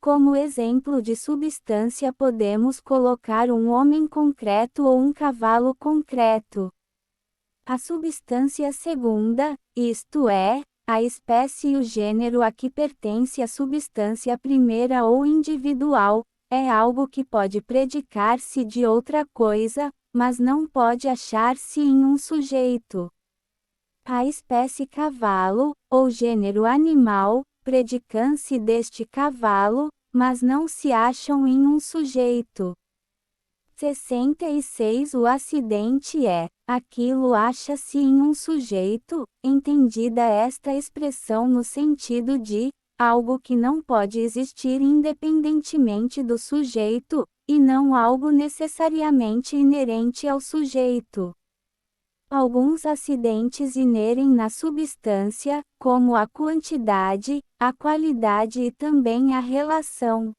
Como exemplo de substância podemos colocar um homem concreto ou um cavalo concreto. A substância segunda, isto é, a espécie e o gênero a que pertence a substância primeira ou individual, é algo que pode predicar-se de outra coisa, mas não pode achar-se em um sujeito. A espécie cavalo, ou gênero animal, predicam-se deste cavalo, mas não se acham em um sujeito. 66 O acidente é, aquilo acha-se em um sujeito, entendida esta expressão no sentido de, algo que não pode existir independentemente do sujeito, e não algo necessariamente inerente ao sujeito. Alguns acidentes inerem na substância, como a quantidade, a qualidade e também a relação.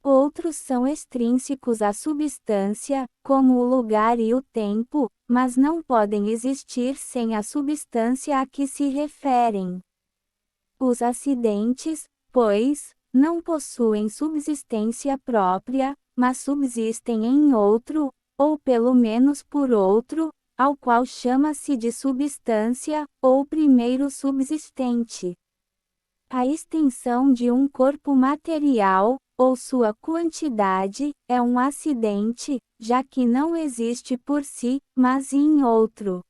Outros são extrínsecos à substância, como o lugar e o tempo, mas não podem existir sem a substância a que se referem. Os acidentes, pois, não possuem subsistência própria, mas subsistem em outro, ou pelo menos por outro, ao qual chama-se de substância, ou primeiro subsistente. A extensão de um corpo material, ou sua quantidade, é um acidente, já que não existe por si, mas em outro.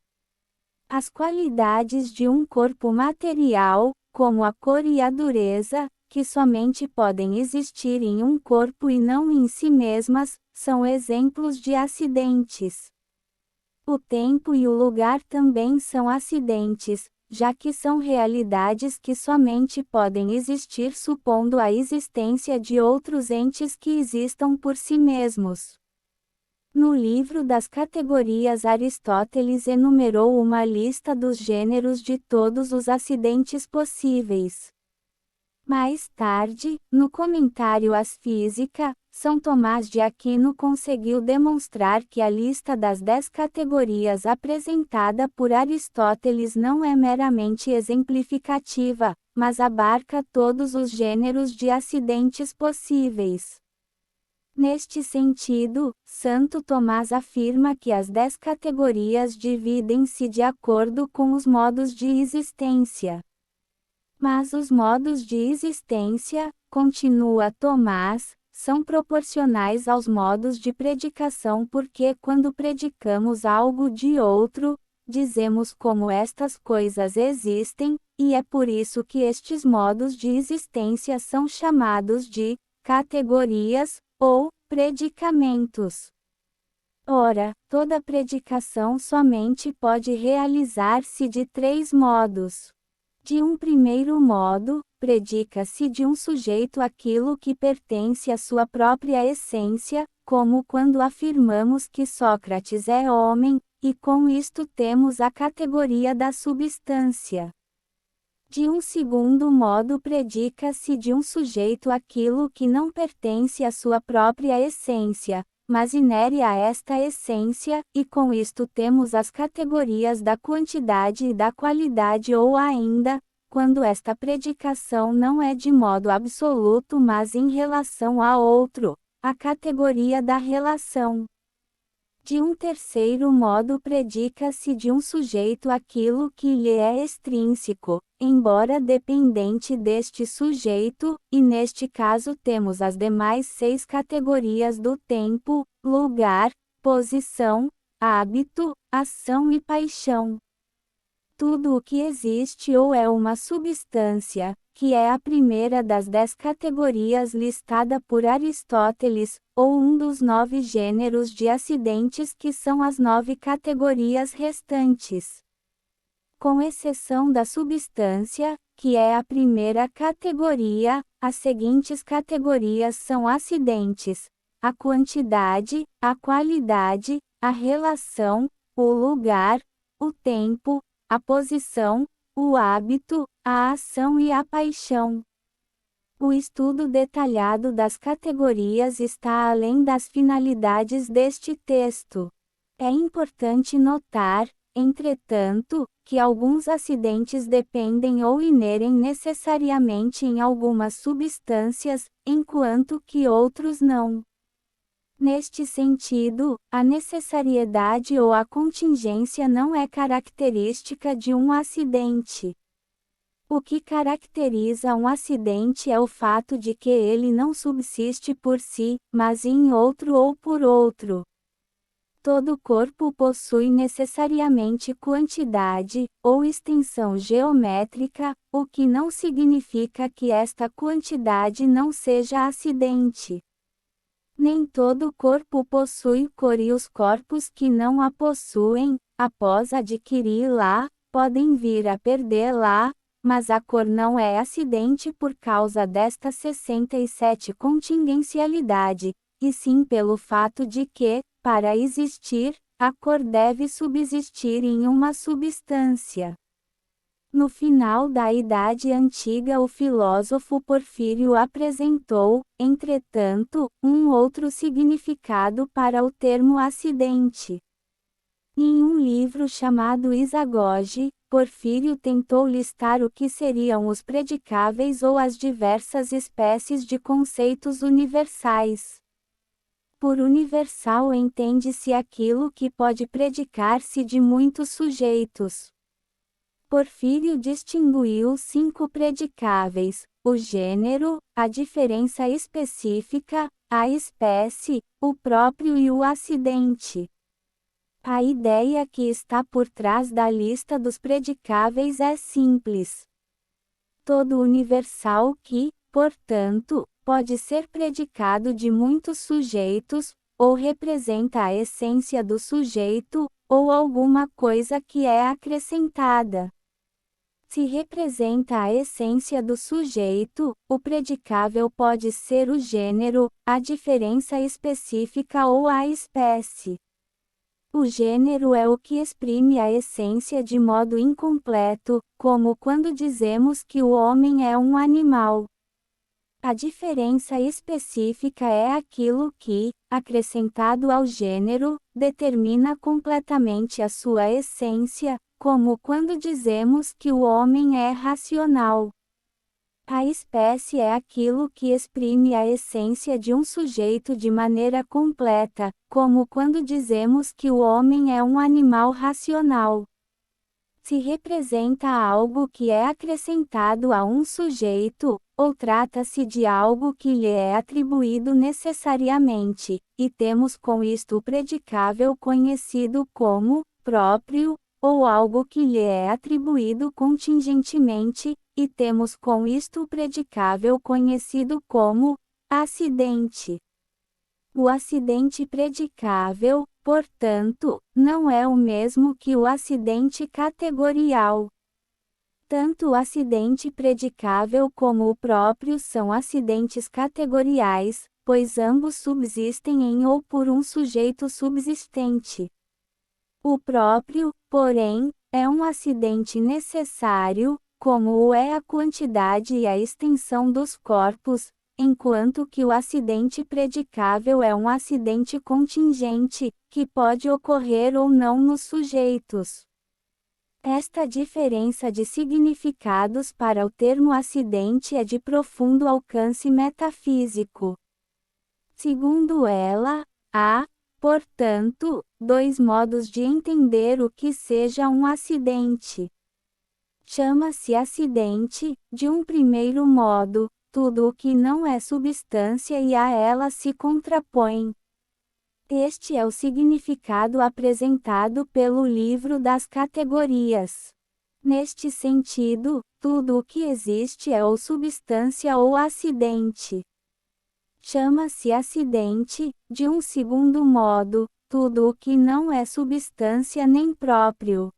As qualidades de um corpo material, como a cor e a dureza, que somente podem existir em um corpo e não em si mesmas, são exemplos de acidentes. O tempo e o lugar também são acidentes, já que são realidades que somente podem existir supondo a existência de outros entes que existam por si mesmos. No livro das categorias, Aristóteles enumerou uma lista dos gêneros de todos os acidentes possíveis. Mais tarde, no comentário às Física, São Tomás de Aquino conseguiu demonstrar que a lista das 10 categorias apresentada por Aristóteles não é meramente exemplificativa, mas abarca todos os gêneros de acidentes possíveis. Neste sentido, Santo Tomás afirma que as 10 categorias dividem-se de acordo com os modos de existência. Mas os modos de existência, continua Tomás, são proporcionais aos modos de predicação porque quando predicamos algo de outro, dizemos como estas coisas existem, e é por isso que estes modos de existência são chamados de categorias, ou predicamentos. Ora, toda predicação somente pode realizar-se de 3 modos. De um primeiro modo, predica-se de um sujeito aquilo que pertence à sua própria essência, como quando afirmamos que Sócrates é homem, e com isto temos a categoria da substância. De um segundo modo, predica-se de um sujeito aquilo que não pertence à sua própria essência, mas inere a esta essência, e com isto temos as categorias da quantidade e da qualidade ou ainda, quando esta predicação não é de modo absoluto mas em relação a outro, a categoria da relação. De um terceiro modo, predica-se de um sujeito aquilo que lhe é extrínseco, embora dependente deste sujeito, e neste caso temos as demais 6 categorias do tempo, lugar, posição, hábito, ação e paixão. Tudo o que existe ou é uma substância, que é a primeira das 10 categorias listada por Aristóteles, ou um dos 9 gêneros de acidentes que são as 9 categorias restantes. Com exceção da substância, que é a primeira categoria, as seguintes categorias são acidentes: a quantidade, a qualidade, a relação, o lugar, o tempo, a posição, o hábito, a ação e a paixão. O estudo detalhado das categorias está além das finalidades deste texto. É importante notar, entretanto, que alguns acidentes dependem ou inerem necessariamente em algumas substâncias, enquanto que outros não. Neste sentido, a necessariedade ou a contingência não é característica de um acidente. O que caracteriza um acidente é o fato de que ele não subsiste por si, mas em outro ou por outro. Todo corpo possui necessariamente quantidade, ou extensão geométrica, o que não significa que esta quantidade não seja acidente. Nem todo corpo possui cor e os corpos que não a possuem, após adquiri-la, podem vir a perdê-la, mas a cor não é acidente por causa desta 67 contingencialidade, e sim pelo fato de que, para existir, a cor deve subsistir em uma substância. No final da Idade Antiga o filósofo Porfírio apresentou, entretanto, um outro significado para o termo acidente. Em um livro chamado Isagoge, Porfírio tentou listar o que seriam os predicáveis ou as diversas espécies de conceitos universais. Por universal entende-se aquilo que pode predicar-se de muitos sujeitos. Porfírio distinguiu 5 predicáveis: o gênero, a diferença específica, a espécie, o próprio e o acidente. A ideia que está por trás da lista dos predicáveis é simples. Todo universal que, portanto, pode ser predicado de muitos sujeitos, ou representa a essência do sujeito, ou alguma coisa que é acrescentada. Se representa a essência do sujeito, o predicável pode ser o gênero, a diferença específica ou a espécie. O gênero é o que exprime a essência de modo incompleto, como quando dizemos que o homem é um animal. A diferença específica é aquilo que, acrescentado ao gênero, determina completamente a sua essência, como quando dizemos que o homem é racional. A espécie é aquilo que exprime a essência de um sujeito de maneira completa, como quando dizemos que o homem é um animal racional. Se representa algo que é acrescentado a um sujeito, ou trata-se de algo que lhe é atribuído necessariamente, e temos com isto o predicável conhecido como próprio, ou algo que lhe é atribuído contingentemente, e temos com isto o predicável conhecido como acidente. O acidente predicável, portanto, não é o mesmo que o acidente categorial. Tanto o acidente predicável como o próprio são acidentes categoriais, pois ambos subsistem em ou por um sujeito subsistente. O próprio, porém, é um acidente necessário, como o é a quantidade e a extensão dos corpos, enquanto que o acidente predicável é um acidente contingente, que pode ocorrer ou não nos sujeitos. Esta diferença de significados para o termo acidente é de profundo alcance metafísico. Segundo ela, há, portanto, 2 modos de entender o que seja um acidente. Chama-se acidente, de um primeiro modo, tudo o que não é substância e a ela se contrapõe. Este é o significado apresentado pelo livro das categorias. Neste sentido, tudo o que existe é ou substância ou acidente. Chama-se acidente, de um segundo modo, tudo o que não é substância nem próprio.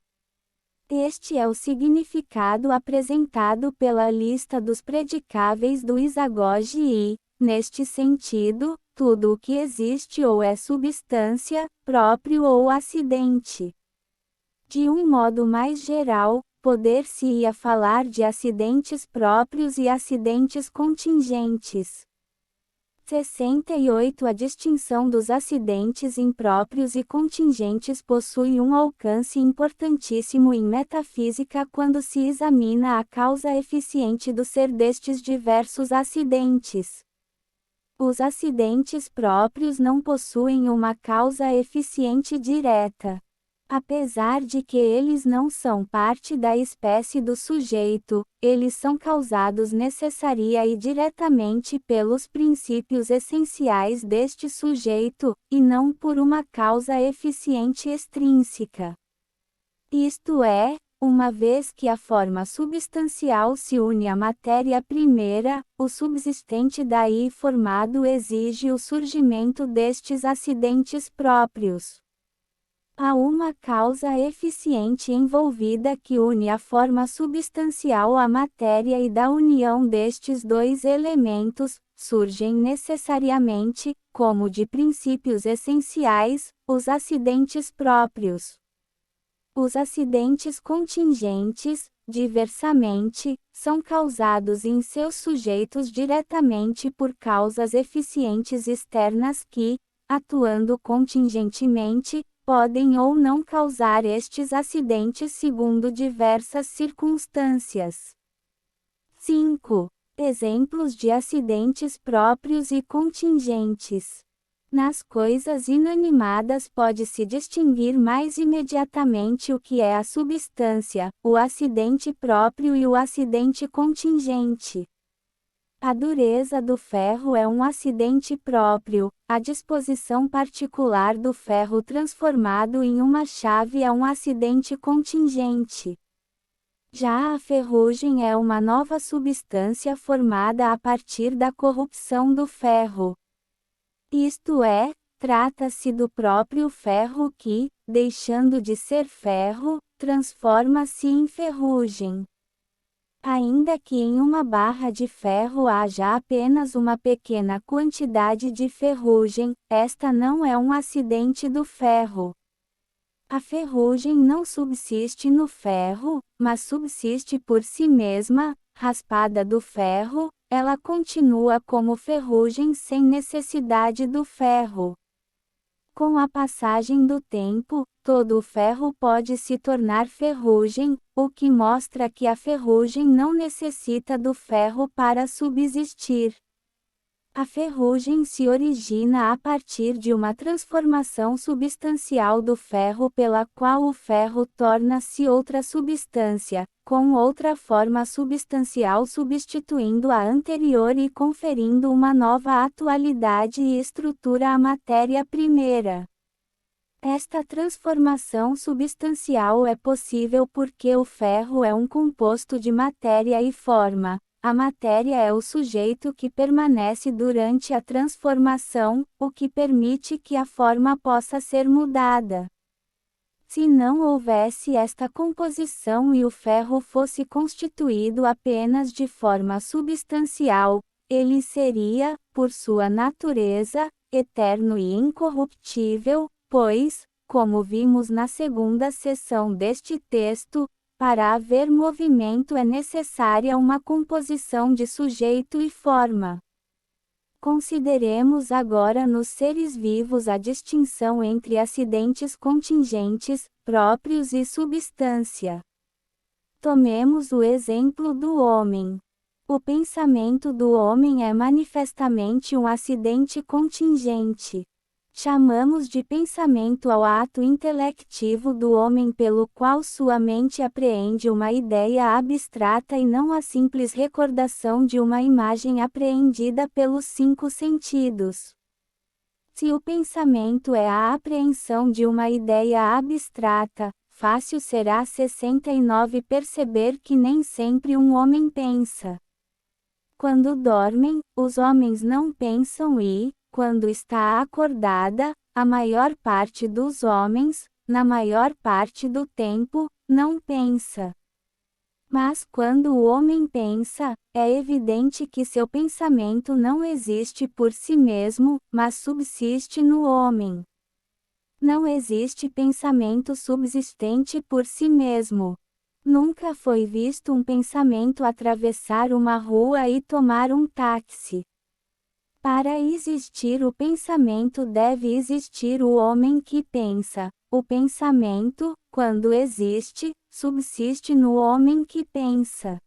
Este é o significado apresentado pela lista dos predicáveis do Isagoge e, neste sentido, tudo o que existe ou é substância, próprio ou acidente. De um modo mais geral, poder-se-ia falar de acidentes próprios e acidentes contingentes. 68 A distinção dos acidentes impróprios e contingentes possui um alcance importantíssimo em metafísica quando se examina a causa eficiente do ser destes diversos acidentes. Os acidentes próprios não possuem uma causa eficiente direta. Apesar de que eles não são parte da espécie do sujeito, eles são causados necessaria e diretamente pelos princípios essenciais deste sujeito, e não por uma causa eficiente extrínseca. Isto é, uma vez que a forma substancial se une à matéria primeira, o subsistente daí formado exige o surgimento destes acidentes próprios. Há uma causa eficiente envolvida que une a forma substancial à matéria e da união destes dois elementos, surgem necessariamente, como de princípios essenciais, os acidentes próprios. Os acidentes contingentes, diversamente, são causados em seus sujeitos diretamente por causas eficientes externas que, atuando contingentemente, podem ou não causar estes acidentes segundo diversas circunstâncias. 5. Exemplos de acidentes próprios e contingentes. Nas coisas inanimadas pode-se distinguir mais imediatamente o que é a substância, o acidente próprio e o acidente contingente. A dureza do ferro é um acidente próprio, a disposição particular do ferro transformado em uma chave é um acidente contingente. Já a ferrugem é uma nova substância formada a partir da corrupção do ferro. Isto é, trata-se do próprio ferro que, deixando de ser ferro, transforma-se em ferrugem. Ainda que em uma barra de ferro haja apenas uma pequena quantidade de ferrugem, esta não é um acidente do ferro. A ferrugem não subsiste no ferro, mas subsiste por si mesma, raspada do ferro, ela continua como ferrugem sem necessidade do ferro. Com a passagem do tempo, todo o ferro pode se tornar ferrugem, o que mostra que a ferrugem não necessita do ferro para subsistir. A ferrugem se origina a partir de uma transformação substancial do ferro pela qual o ferro torna-se outra substância, com outra forma substancial substituindo a anterior e conferindo uma nova atualidade e estrutura à matéria primeira. Esta transformação substancial é possível porque o ferro é um composto de matéria e forma. A matéria é o sujeito que permanece durante a transformação, o que permite que a forma possa ser mudada. Se não houvesse esta composição e o ferro fosse constituído apenas de forma substancial, ele seria, por sua natureza, eterno e incorruptível, pois, como vimos na segunda seção deste texto, para haver movimento é necessária uma composição de sujeito e forma. Consideremos agora nos seres vivos a distinção entre acidentes contingentes, próprios e substância. Tomemos o exemplo do homem. O pensamento do homem é manifestamente um acidente contingente. Chamamos de pensamento ao ato intelectivo do homem pelo qual sua mente apreende uma ideia abstrata e não a simples recordação de uma imagem apreendida pelos 5 sentidos. Se o pensamento é a apreensão de uma ideia abstrata, fácil será 69 perceber que nem sempre um homem pensa. Quando dormem, os homens não pensam e, quando está acordada, a maior parte dos homens, na maior parte do tempo, não pensa. Mas quando o homem pensa, é evidente que seu pensamento não existe por si mesmo, mas subsiste no homem. Não existe pensamento subsistente por si mesmo. Nunca foi visto um pensamento atravessar uma rua e tomar um táxi. Para existir o pensamento deve existir o homem que pensa. O pensamento, quando existe, subsiste no homem que pensa.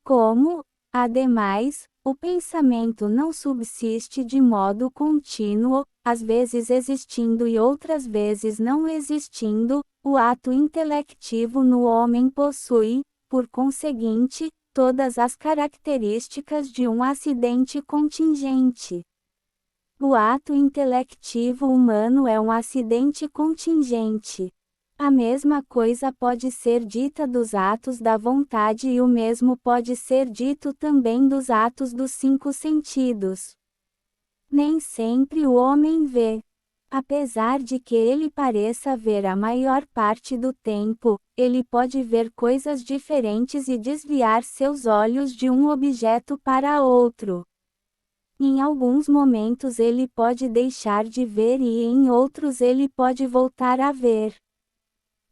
Como, ademais, o pensamento não subsiste de modo contínuo, às vezes existindo e outras vezes não existindo, o ato intelectivo no homem possui, por conseguinte, todas as características de um acidente contingente. O ato intelectivo humano é um acidente contingente. A mesma coisa pode ser dita dos atos da vontade e o mesmo pode ser dito também dos atos dos 5 sentidos. Nem sempre o homem vê. Apesar de que ele pareça ver a maior parte do tempo, ele pode ver coisas diferentes e desviar seus olhos de um objeto para outro. Em alguns momentos ele pode deixar de ver e em outros ele pode voltar a ver.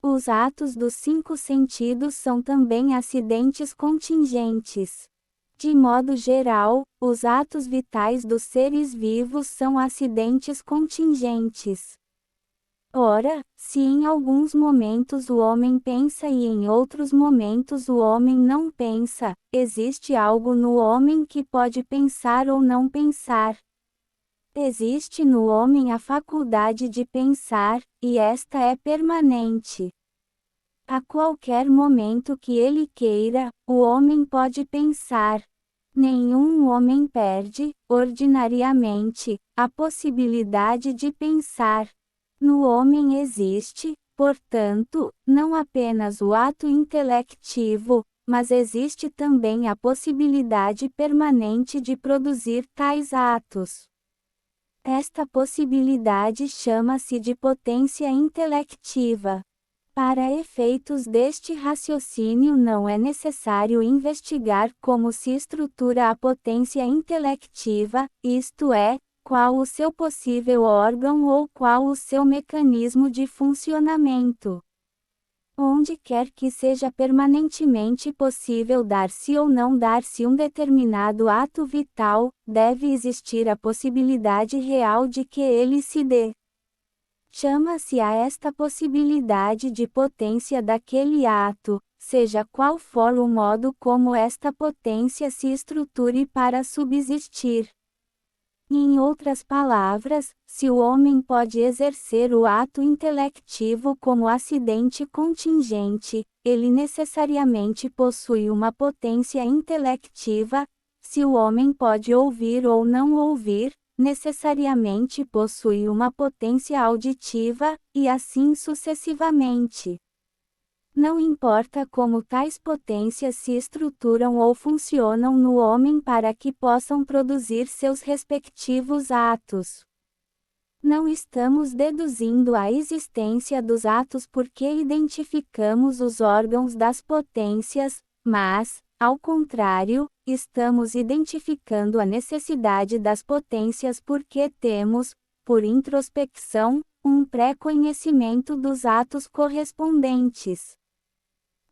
Os atos dos 5 sentidos são também acidentes contingentes. De modo geral, os atos vitais dos seres vivos são acidentes contingentes. Ora, se em alguns momentos o homem pensa e em outros momentos o homem não pensa, existe algo no homem que pode pensar ou não pensar. Existe no homem a faculdade de pensar, e esta é permanente. A qualquer momento que ele queira, o homem pode pensar. Nenhum homem perde, ordinariamente, a possibilidade de pensar. No homem existe, portanto, não apenas o ato intelectivo, mas existe também a possibilidade permanente de produzir tais atos. Esta possibilidade chama-se de potência intelectiva. Para efeitos deste raciocínio não é necessário investigar como se estrutura a potência intelectiva, isto é, qual o seu possível órgão ou qual o seu mecanismo de funcionamento. Onde quer que seja permanentemente possível dar-se ou não dar-se um determinado ato vital, deve existir a possibilidade real de que ele se dê. Chama-se a esta possibilidade de potência daquele ato, seja qual for o modo como esta potência se estruture para subsistir. Em outras palavras, se o homem pode exercer o ato intelectivo como acidente contingente, ele necessariamente possui uma potência intelectiva. Se o homem pode ouvir ou não ouvir, necessariamente possui uma potência auditiva, e assim sucessivamente. Não importa como tais potências se estruturam ou funcionam no homem para que possam produzir seus respectivos atos. Não estamos deduzindo a existência dos atos porque identificamos os órgãos das potências, mas, ao contrário, estamos identificando a necessidade das potências porque temos, por introspecção, um pré-conhecimento dos atos correspondentes.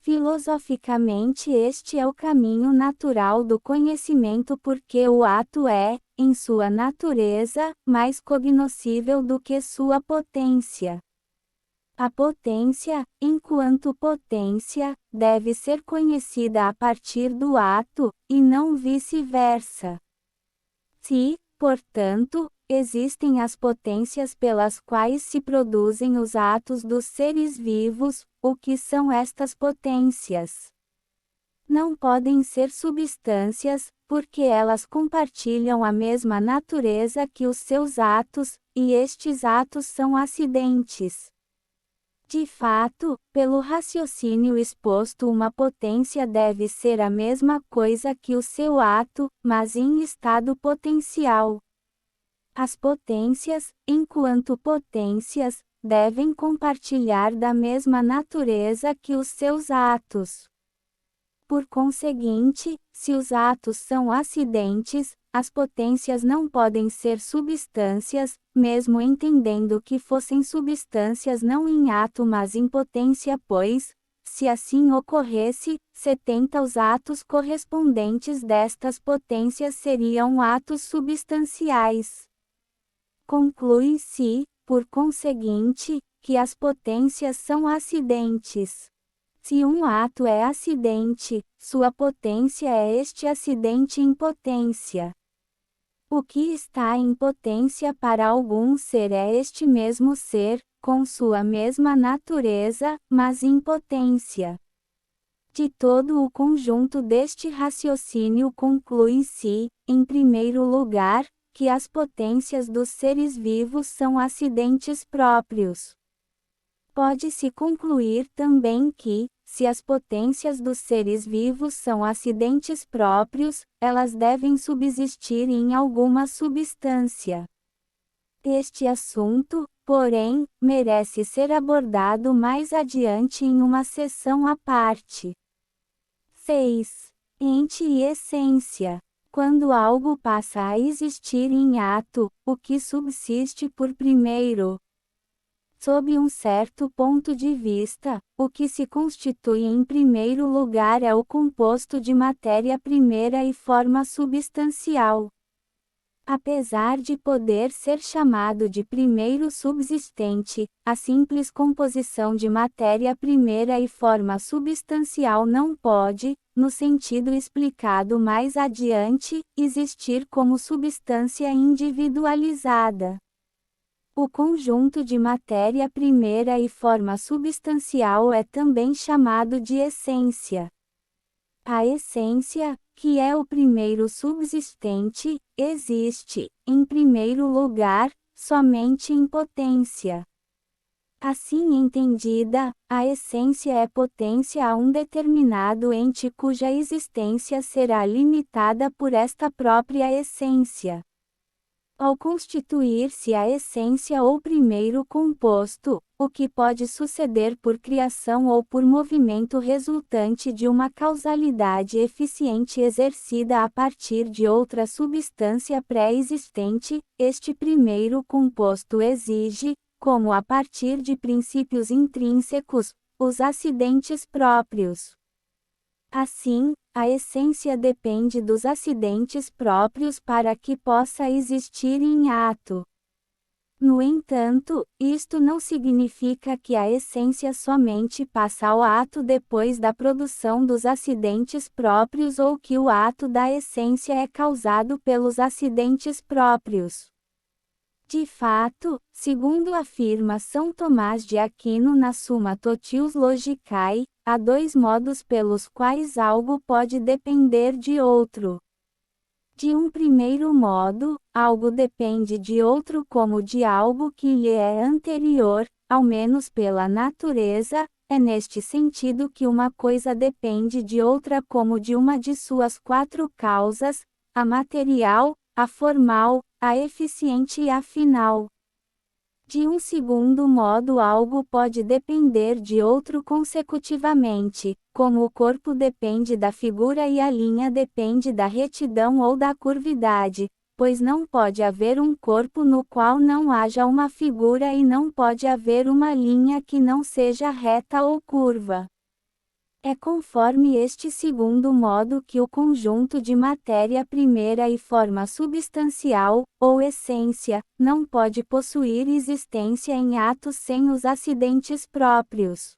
Filosoficamente este é o caminho natural do conhecimento porque o ato é, em sua natureza, mais cognoscível do que sua potência. A potência, enquanto potência, deve ser conhecida a partir do ato, e não vice-versa. Se, portanto, existem as potências pelas quais se produzem os atos dos seres vivos, o que são estas potências? Não podem ser substâncias, porque elas compartilham a mesma natureza que os seus atos, e estes atos são acidentes. De fato, pelo raciocínio exposto, uma potência deve ser a mesma coisa que o seu ato, mas em estado potencial. As potências, enquanto potências, devem compartilhar da mesma natureza que os seus atos. Por conseguinte, se os atos são acidentes, as potências não podem ser substâncias, mesmo entendendo que fossem substâncias não em ato mas em potência, pois, Se assim ocorresse, 70 os atos correspondentes destas potências seriam atos substanciais. Conclui-se, por conseguinte, que as potências são acidentes. Se um ato é acidente, sua potência é este acidente em potência. O que está em potência para algum ser é este mesmo ser, com sua mesma natureza, mas em potência. De todo o conjunto deste raciocínio conclui-se, em primeiro lugar, que as potências dos seres vivos são acidentes próprios. Pode-se concluir também que, se as potências dos seres vivos são acidentes próprios, elas devem subsistir em alguma substância. Este assunto, porém, merece ser abordado mais adiante em uma sessão à parte. 6. Ente e essência. Quando algo passa a existir em ato, o que subsiste por primeiro? Sob um certo ponto de vista, o que se constitui em primeiro lugar é o composto de matéria primeira e forma substancial. Apesar de poder ser chamado de primeiro subsistente, a simples composição de matéria primeira e forma substancial não pode, no sentido explicado mais adiante, existir como substância individualizada. O conjunto de matéria primeira e forma substancial é também chamado de essência. A essência, que é o primeiro subsistente, existe, em primeiro lugar, somente em potência. Assim entendida, a essência é potência a um determinado ente cuja existência será limitada por esta própria essência. Ao constituir-se a essência ou primeiro composto, o que pode suceder por criação ou por movimento resultante de uma causalidade eficiente exercida a partir de outra substância pré-existente, este primeiro composto exige, como a partir de princípios intrínsecos, os acidentes próprios. Assim, a essência depende dos acidentes próprios para que possa existir em ato. No entanto, isto não significa que a essência somente passa ao ato depois da produção dos acidentes próprios ou que o ato da essência é causado pelos acidentes próprios. De fato, segundo afirma São Tomás de Aquino na Summa Totius Logicae, há dois modos pelos quais algo pode depender de outro. De um primeiro modo, algo depende de outro como de algo que lhe é anterior, ao menos pela natureza, é neste sentido que uma coisa depende de outra como de uma de suas quatro causas, a material, a formal, a eficiente e a final. De um segundo modo, algo pode depender de outro consecutivamente, como o corpo depende da figura e a linha depende da retidão ou da curvidade, pois não pode haver um corpo no qual não haja uma figura e não pode haver uma linha que não seja reta ou curva. É conforme este segundo modo que o conjunto de matéria primeira e forma substancial, ou essência, não pode possuir existência em ato sem os acidentes próprios.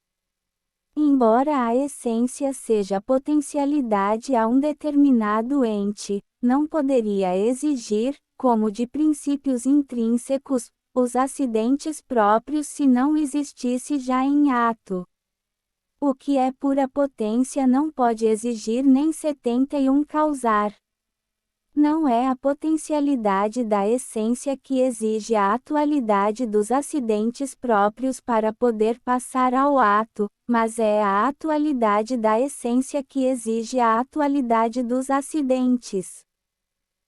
Embora a essência seja potencialidade a um determinado ente, não poderia exigir, como de princípios intrínsecos, os acidentes próprios se não existisse já em ato. O que é pura potência não pode exigir nem 71 causar. Não é a potencialidade da essência que exige a atualidade dos acidentes próprios para poder passar ao ato, mas é a atualidade da essência que exige a atualidade dos acidentes.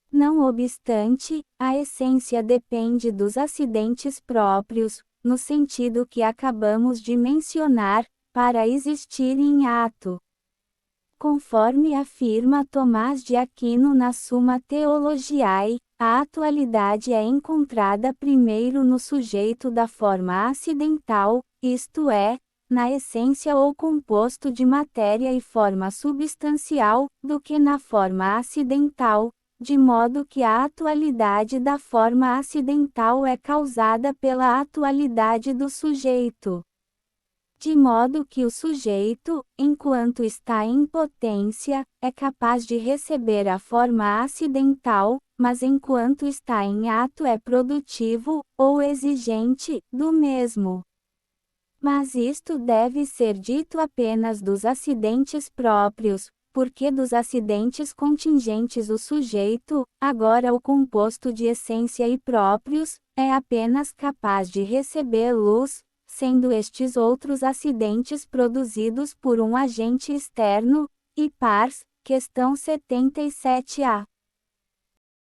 Não obstante, a essência depende dos acidentes próprios, no sentido que acabamos de mencionar, para existir em ato. Conforme afirma Tomás de Aquino na Summa Theologiae, a atualidade é encontrada primeiro no sujeito da forma acidental, isto é, na essência ou composto de matéria e forma substancial, do que na forma acidental, de modo que a atualidade da forma acidental é causada pela atualidade do sujeito. De modo que o sujeito, enquanto está em potência, é capaz de receber a forma acidental, mas enquanto está em ato é produtivo, ou exigente, do mesmo. Mas isto deve ser dito apenas dos acidentes próprios, porque dos acidentes contingentes o sujeito, agora o composto de essência e próprios, é apenas capaz de receber luz, sendo estes outros acidentes produzidos por um agente externo, e pars, questão 77a.